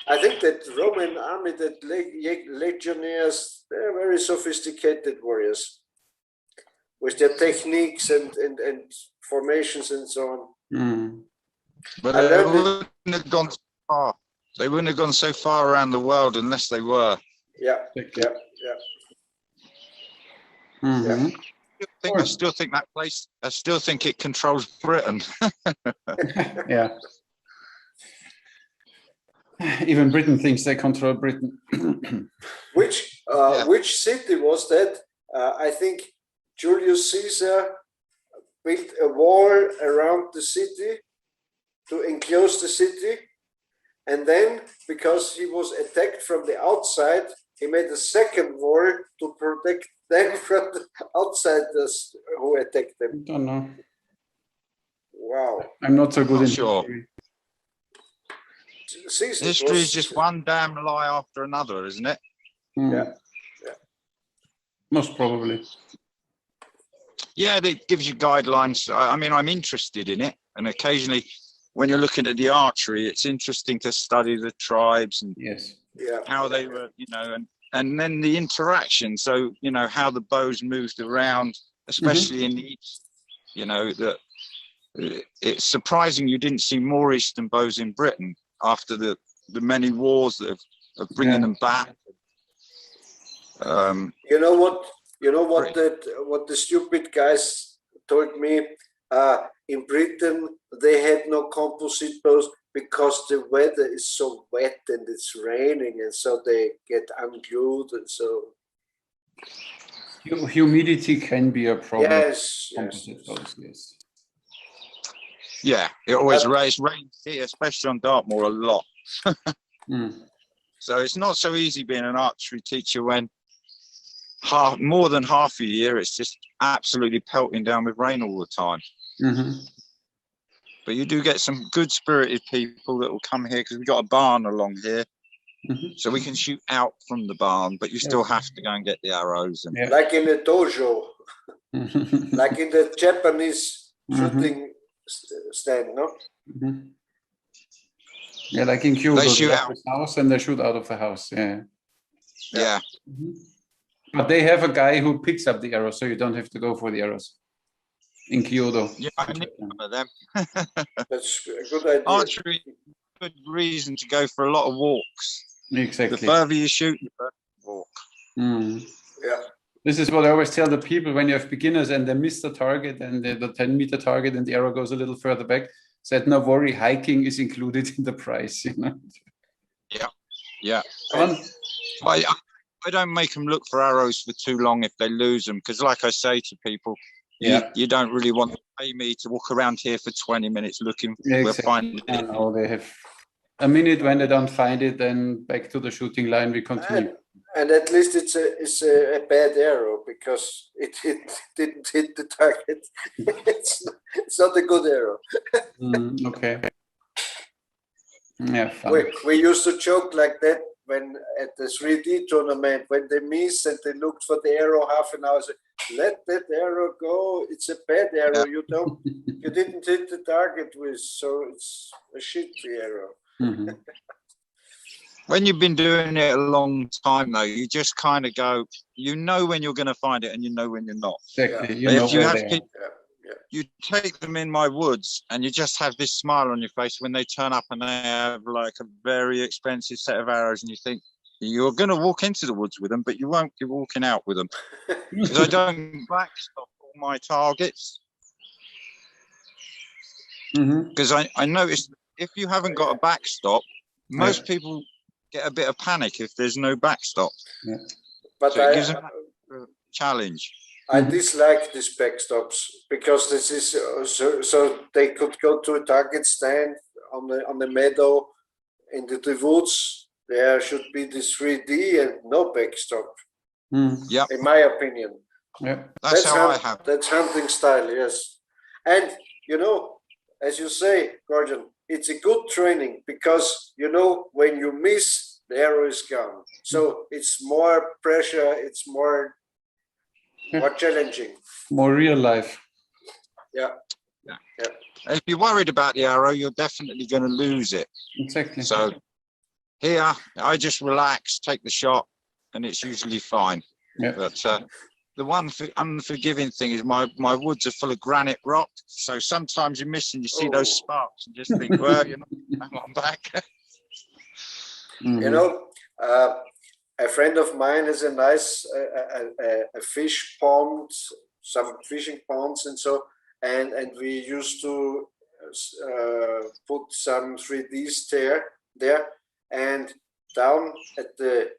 I think that Roman army, that legionnaires, they're very sophisticated warriors with their techniques and formations and so on. But they wouldn't have gone so far. They wouldn't have gone so far around the world unless they were. I still think that place. I still think it controls Britain. Yeah. Even Britain thinks they control Britain. Which city was that? I think Julius Caesar built a wall around the city to enclose the city, and then because he was attacked from the outside, he made a second wall to protect them from the outsiders who attacked them. I don't know. Wow. I'm not so good in history. History is just one damn lie after another, isn't it? Yeah. Most probably. Yeah, it gives you guidelines. I mean, I'm interested in it, and occasionally when you're looking at the archery, it's interesting to study the tribes and how they were, and then the interaction. So, how the bows moved around, especially in the East, that it's surprising you didn't see more Eastern bows in Britain after the many wars of bringing them back. You know what the stupid guys told me? In Britain, they had no composite bows because the weather is so wet and it's raining, and so they get unglued, and so humidity can be a problem. Yes. Yeah, it always rains here, especially on Dartmoor, a lot. So it's not so easy being an archery teacher when more than half a year it's just absolutely pelting down with rain all the time. But you do get some good spirited people that will come here because we've got a barn along here, so we can shoot out from the barn, but you still have to go and get the arrows. And like in a dojo, like in the Japanese shooting stand, no? Yeah, like in Cuba, they shoot out of the house and they shoot out of the house. Yeah. But they have a guy who picks up the arrows, so you don't have to go for the arrows. In Kyoto. Yeah, I need some of them. That's a good idea. Archery is a good reason to go for a lot of walks. Exactly. The further you shoot, the further you walk. Yeah. This is what I always tell the people when you have beginners and they miss the target and the 10-meter target and the arrow goes a little further back. Said, no worry, hiking is included in the price. Yeah. I don't make them look for arrows for too long if they lose them, because like I say to people, you don't really want to pay me to walk around here for 20 minutes looking for finding it. No, they have a minute. When they don't find it, then back to the shooting line we continue. And at least it's a bad arrow because it didn't hit the target. It's not a good arrow. Okay. Yeah. We used to joke like that when at the 3D tournament, when they miss and they looked for the arrow half an hour, said, let that arrow go. It's a bad arrow. You didn't hit the target with, so it's a shitty arrow. When you've been doing it a long time, though, you just kind of go, when you're going to find it and when you're not. Exactly. You take them in my woods and you just have this smile on your face when they turn up and they have like a very expensive set of arrows and you think you're going to walk into the woods with them, but you won't be walking out with them. Because I don't backstop all my targets. Because I noticed if you haven't got a backstop, most people get a bit of panic if there's no backstop. But so it gives them a challenge. I dislike these backstops because this is so they could go to a target stand on the meadow in the woods. There should be this 3D and no backstop. In my opinion, Yeah, that's how I have. That's hunting style, yes. And you know, as you say, Gordon, it's a good training because you know when you miss, the arrow is gone. So it's more pressure. It's more challenging. More real life. Yeah. If you're worried about the arrow, you're definitely going to lose it. Exactly. So here, I just relax, take the shot, and it's usually fine. Yeah. But the one unforgiving thing is my woods are full of granite rock. So sometimes you miss and you see those sparks and just think, well, you know, hang on back. You know, a friend of mine has a nice a fish pond, some fishing ponds and so, and we used to put some 3Ds there, and down at the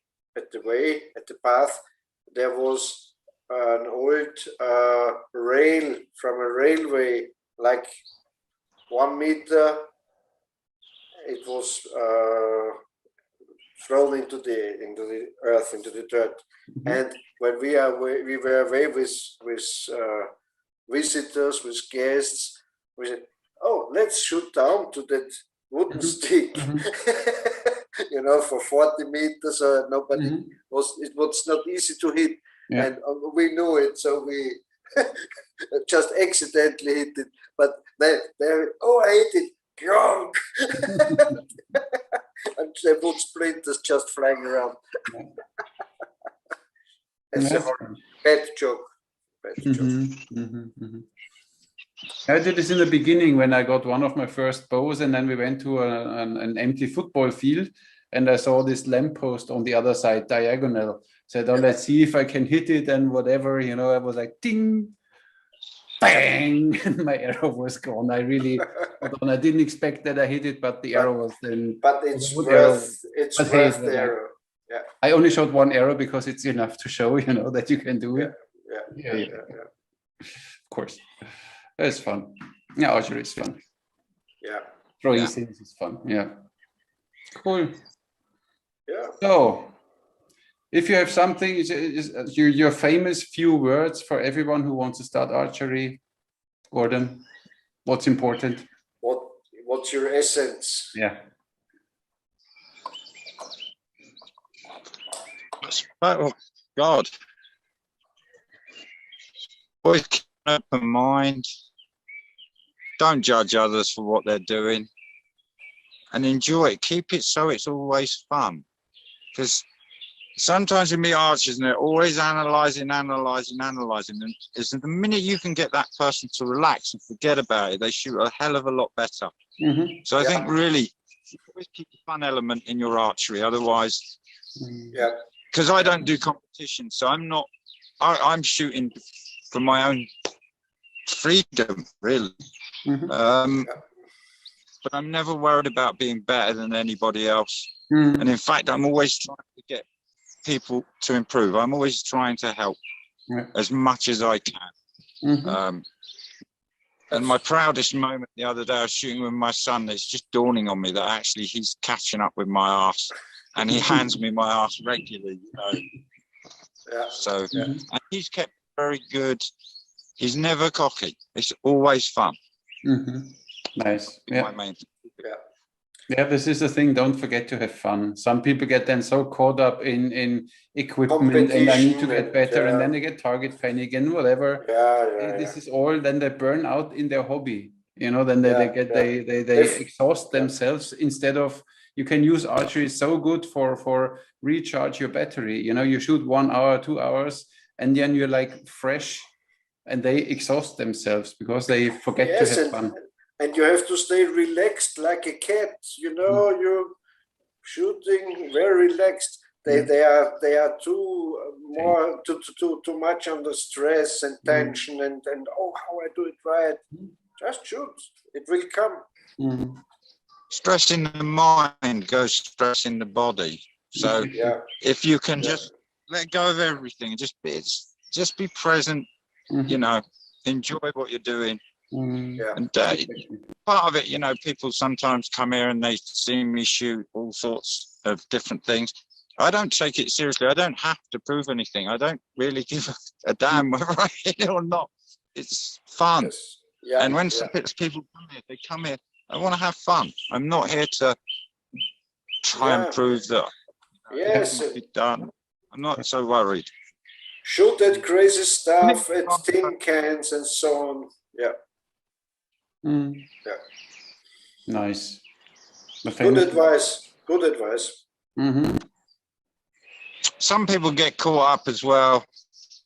path there was an old rail from a railway, like 1 meter. It was thrown into the earth, into the dirt. And when we were away with visitors, with guests, we said, "Oh, let's shoot down to that wooden stick." You know, for 40 meters, nobody it was not easy to hit, and we knew it, so we just accidentally hit it. But they I hit it, gronk. And the wood splinters just flying around. It's a bad joke. I did this in the beginning when I got one of my first bows, and then we went to an empty football field, and I saw this lamppost on the other side, diagonal. Said, "Oh, let's see if I can hit it," and whatever, you know, I was like, ding, bang, and my arrow was gone. I didn't expect that I hit it, but the arrow was then. But it's worth the arrow. Yeah. I only shot one arrow because it's enough to show, you know, that you can do it. Yeah. Of course, it's fun. Yeah, archery is fun. Yeah. Throwing things is fun. Yeah. Cool. Yeah. So, if you have something, your famous few words for everyone who wants to start archery, Gordon, what's important? What's your essence? Yeah. Oh, God. Always keep an open mind. Don't judge others for what they're doing. And enjoy it. Keep it so it's always fun. Because sometimes we meet archers and they're always analysing. And it's the minute you can get that person to relax and forget about it, they shoot a hell of a lot better. So I think really, always keep the fun element in your archery. Otherwise, because I don't do competition, so I'm shooting for my own freedom, really. But I'm never worried about being better than anybody else. And in fact, I'm always trying to get people to improve. I'm always trying to help as much as I can. And my proudest moment the other day, I was shooting with my son. It's just dawning on me that actually he's catching up with my arse, and he hands me my arse regularly. You know? So and he's kept very good. He's never cocky. It's always fun. Nice. My main thing. Yeah, this is the thing. Don't forget to have fun. Some people get then so caught up in equipment and I need to get better, and then they get target panic and whatever. This is all. Then they burn out in their hobby. You know, then they exhaust themselves instead of. You can use archery so good for recharge your battery. You know, you shoot 1 hour, 2 hours, and then you're like fresh, and they exhaust themselves because they forget to have fun. And you have to stay relaxed like a cat. You know, you're shooting very relaxed. They are too much under stress and tension and how I do it right. Just shoot. It will come. Stress in the mind goes stress in the body. So if you can just let go of everything, just be present. You know, enjoy what you're doing. And part of it, you know, people sometimes come here and they see me shoot all sorts of different things. I don't take it seriously. I don't have to prove anything. I don't really give a damn whether I hit it or not. It's fun. Yes. Yeah. And when people come here, they come here. I want to have fun. I'm not here to try and prove that yes, it be done. I'm not so worried. Shoot at crazy stuff, at tin cans and so on. Yeah. Yeah. Nice. Good advice. Good advice. Some people get caught up as well.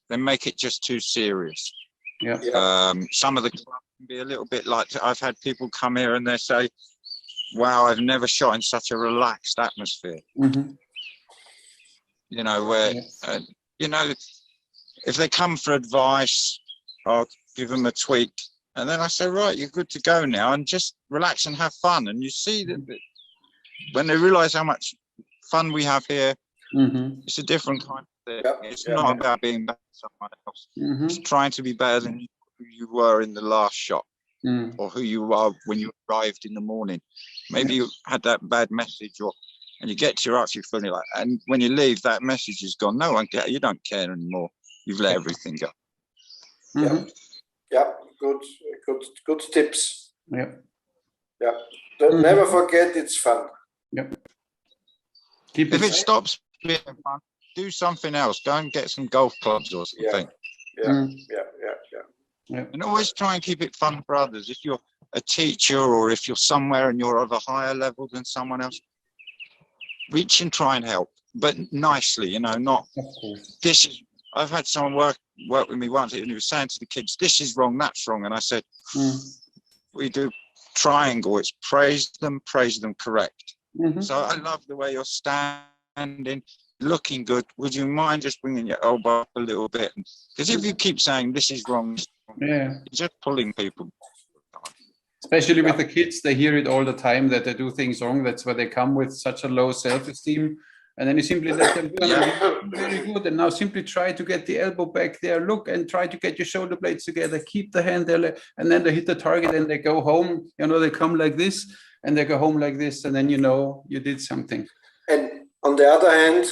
They make it just too serious. Yeah. Some of the clubs can be a little bit like, I've had people come here and they say, wow, I've never shot in such a relaxed atmosphere. You know, where, you know, if they come for advice, I'll give them a tweak. And then I say, right, you're good to go now, and just relax and have fun. And you see that when they realize how much fun we have here, it's a different kind of thing. It's not about being better than someone else. It's trying to be better than who you were in the last shot, or who you are when you arrived in the morning. Maybe you had that bad message, and you get to your archery feeling like, and when you leave, that message is gone. No one cares. You don't care anymore. You've let everything go. Yeah, good tips. Yeah. Don't never forget it's fun. If it stops being fun, do something else. Go and get some golf clubs or something. And always try and keep it fun for others. If you're a teacher or if you're somewhere and you're of a higher level than someone else, reach and try and help, but nicely, you know, not this is, I've had someone work with me once and he was saying to the kids, this is wrong, that's wrong. And I said, we do triangle. It's praise them correct. So I love the way you're standing, looking good. Would you mind just bringing your elbow up a little bit? Because if you keep saying this is wrong, you're just pulling people. Especially with the kids, they hear it all the time that they do things wrong. That's why they come with such a low self-esteem. And then you simply let them go. Very good. And now simply try to get the elbow back there. Look, and try to get your shoulder blades together. Keep the hand there. And then they hit the target and they go home. You know, they come like this and they go home like this. And then you know you did something. And on the other hand,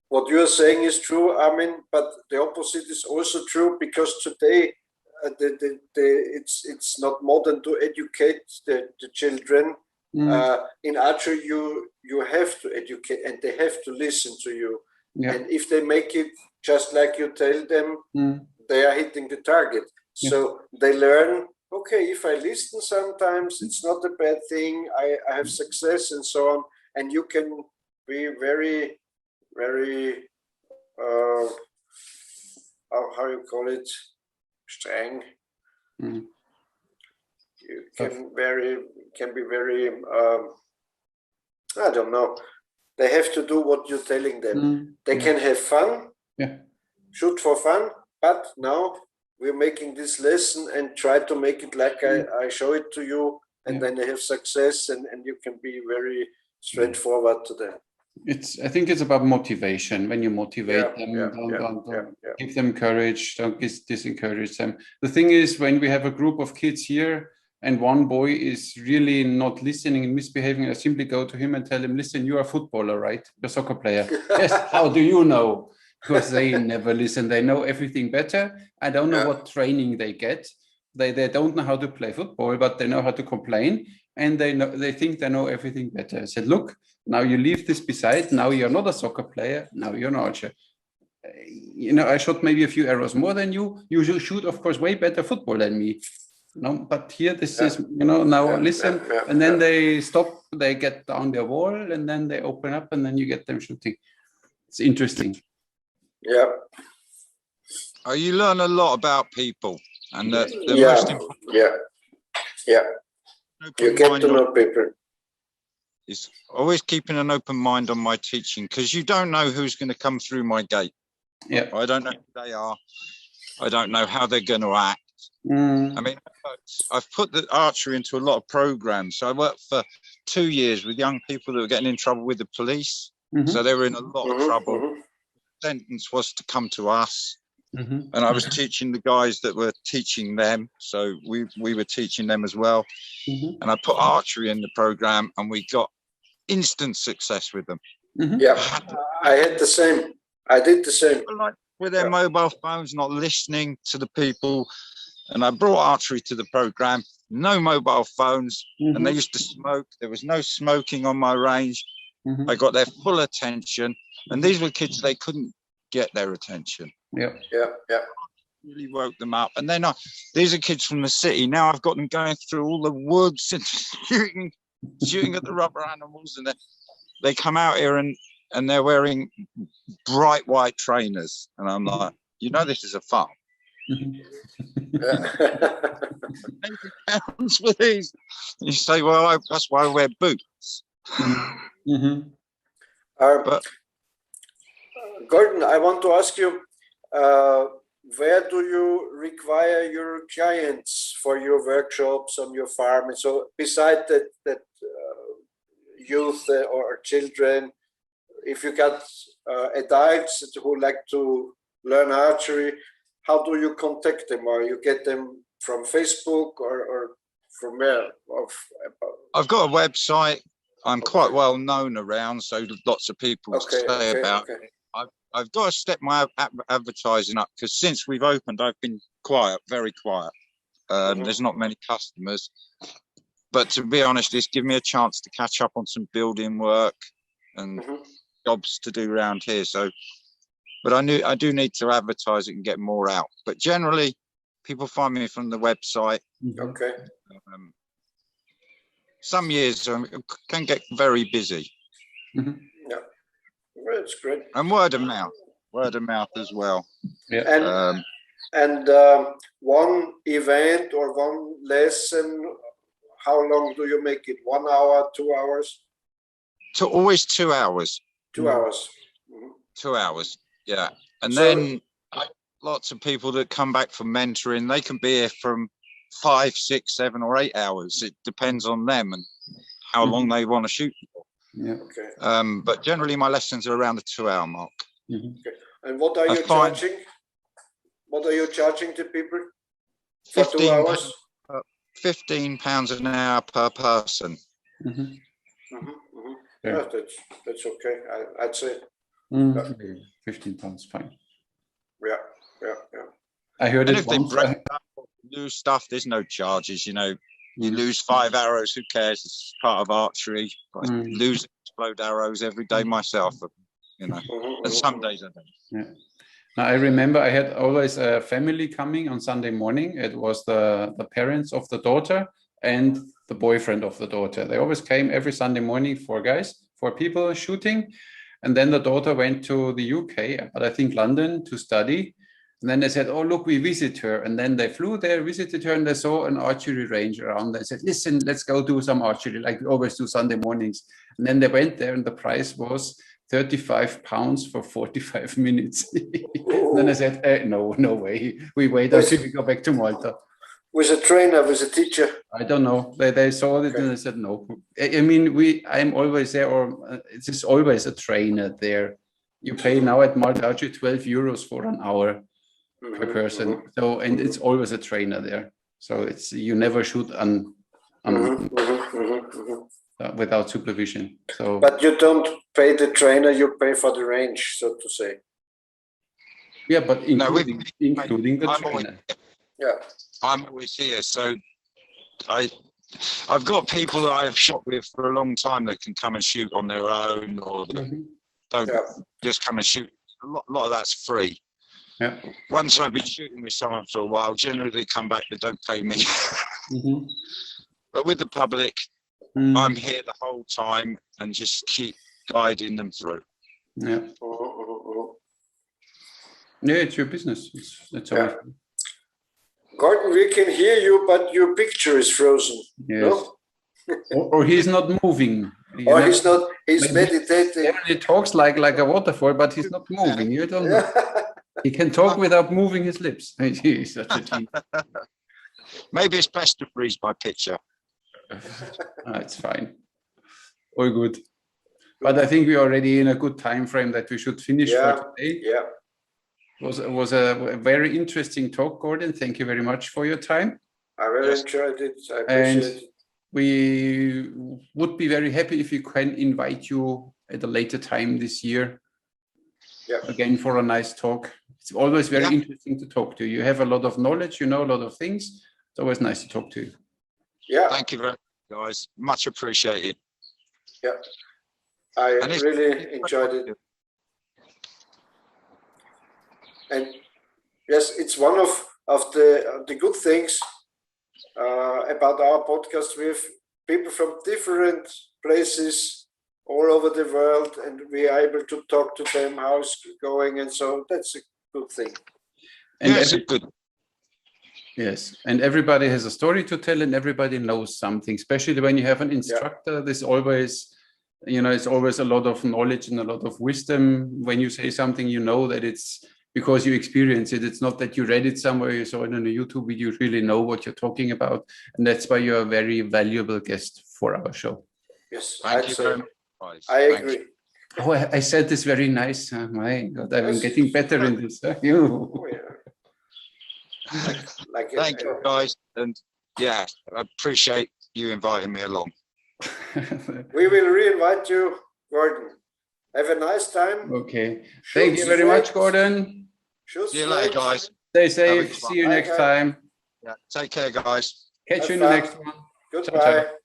what you're saying is true, Armin, but the opposite is also true, because today it's not modern to educate the children. In archery, you have to educate and they have to listen to you. And if they make it just like you tell them, they are hitting the target. So they learn, okay, if I listen sometimes, it's not a bad thing. I have success and so on. And you can be very, very, how you call it, strong. You can be very, I don't know. They have to do what you're telling them. They can have fun, shoot for fun, but now we're making this lesson and try to make it like I show it to you, and then they have success, and you can be very straightforward to them. I think it's about motivation. When you motivate them, don't give them courage, don't disencourage them. The thing is, when we have a group of kids here and one boy is really not listening and misbehaving, I simply go to him and tell him, listen, you're a footballer, right? You're a soccer player. Yes, how do you know? Because they never listen. They know everything better. I don't know what training they get. They don't know how to play football, but they know how to complain. And they think they know everything better. I said, look, now you leave this beside. Now you're not a soccer player. Now you're an archer. You know, I shot maybe a few arrows more than you. You shoot, of course, way better football than me. No, but here this is, you know, now listen. And then they stop. They get down their wall, and then they open up, and then you get them shooting. It's interesting. Yeah. Oh, you learn a lot about people, and the most important. You get to know people. Is always keeping an open mind on my teaching, because you don't know who's going to come through my gate. I don't know who they are. I don't know how they're going to act. I mean, I've put the archery into a lot of programs. So I worked for 2 years with young people that were getting in trouble with the police. So they were in a lot of trouble. The sentence was to come to us. And I was teaching the guys that were teaching them. So we were teaching them as well. And I put archery in the program, and we got instant success with them. I had the same. I did the same. with their mobile phones, not listening to the people. And I brought archery to the program, no mobile phones, and they used to smoke. There was no smoking on my range. I got their full attention, and these were kids, they couldn't get their attention. Really woke them up. And then these are kids from the city. Now I've got them going through all the woods and shooting at the rubber animals, and they come out here and they're wearing bright white trainers, and I'm like, you know, this is a farm. £80 for these. You say, well, that's why I wear boots. But Gordon, I want to ask you, where do you require your clients for your workshops on your farm? And so beside that youth or children, if you got adults who like to learn archery, how do you contact them? Or you get them from Facebook or from where? I've got a website. I'm quite well known around, so lots of people say about it. I've got to step my advertising up, because since we've opened, I've been quiet, very quiet. There's not many customers. But to be honest, it's given me a chance to catch up on some building work and jobs to do around here. So, but I do need to advertise it and get more out. But generally, people find me from the website. Some years can get very busy. That's great. And word of mouth as well. And one event or one lesson, how long do you make it? 1 hour, 2 hours? Always 2 hours. 2 hours. 2 hours, yeah. And then lots of people that come back from mentoring, they can be here from 5, 6, 7 or 8 hours. It depends on them and how long they want to shoot for. But generally my lessons are around the 2 hour mark. And what are you charging? What are you charging to people for 2 hours? £15 an hour per person. Yeah, that's okay. I'd say £15, fine. Yeah. I heard it if they break up or lose stuff, there's no charges. You know, you lose 5 arrows, who cares? It's part of archery. I lose explode arrows every day myself. You know, and some days I don't. Now, I remember I had always a family coming on Sunday morning. It was the parents of the daughter and the boyfriend of the daughter. They always came every Sunday morning, 4 people shooting. And then the daughter went to the UK, but I think London, to study. And then they said, oh, look, we visit her. And then they flew there, visited her, and they saw an archery range around. They said, listen, let's go do some archery, like we always do Sunday mornings. And then they went there, and the price was £35 for 45 minutes. And then I said, no way. We wait until we go back to Malta. Was a trainer, was a teacher? I don't know. They saw it and they said no. I mean, I'm always there, or it's always a trainer there. You pay now at Malta Archery 12 euros for an hour per person. So, and it's always a trainer there. So it's, you never shoot without supervision. So, but you don't pay the trainer, you pay for the range, so to say. Yeah, but including the trainer. I'm always here, so I've got people that I've shot with for a long time that can come and shoot on their own, or don't just come and shoot. A lot of that's free. Once I've been shooting with someone for a while, generally they come back, they don't pay me. But with the public, I'm here the whole time and just keep guiding them through. Yeah, it's your business. It's always. Gordon, we can hear you, but your picture is frozen. Yes. No? or he's not moving. He's not. He's meditating. He talks like a waterfall, but he's not moving. You don't know. He can talk without moving his lips. He's such a genius. Maybe it's best to freeze my picture. It's fine. All good. But I think we're already in a good time frame that we should finish for today. Yeah. It was a very interesting talk, Gordon. Thank you very much for your time. I really enjoyed it. I appreciate it. We would be very happy if we can invite you at a later time this year. Again, for a nice talk. It's always very interesting to talk to you. You have a lot of knowledge, you know a lot of things. It's always nice to talk to you. Yeah. Thank you very much, guys. Much appreciated. Yeah. I really enjoyed it. And yes, it's one of the good things about our podcast. We have people from different places all over the world, and we are able to talk to them how it's going, and so that's a good thing. And good. Yes, and everybody has a story to tell, and everybody knows something. Especially when you have an instructor, there's always, it's always a lot of knowledge and a lot of wisdom. When you say something, you know that it's because you experience it. It's not that you read it somewhere, you saw it on a YouTube video. You really know what you're talking about, and that's why you're a very valuable guest for our show. Yes, thank you very much. I agree. Oh, I said this very nice. My God, I'm getting better in this. Oh, yeah. Thank you, guys, and I appreciate you inviting me along. We will re-invite you, Gordon. Have a nice time. Okay. Thank you very much, Gordon. See you later, guys. Stay safe. See you next time. Yeah. Take care, guys. Catch you in the next one. Goodbye. Ciao, ciao.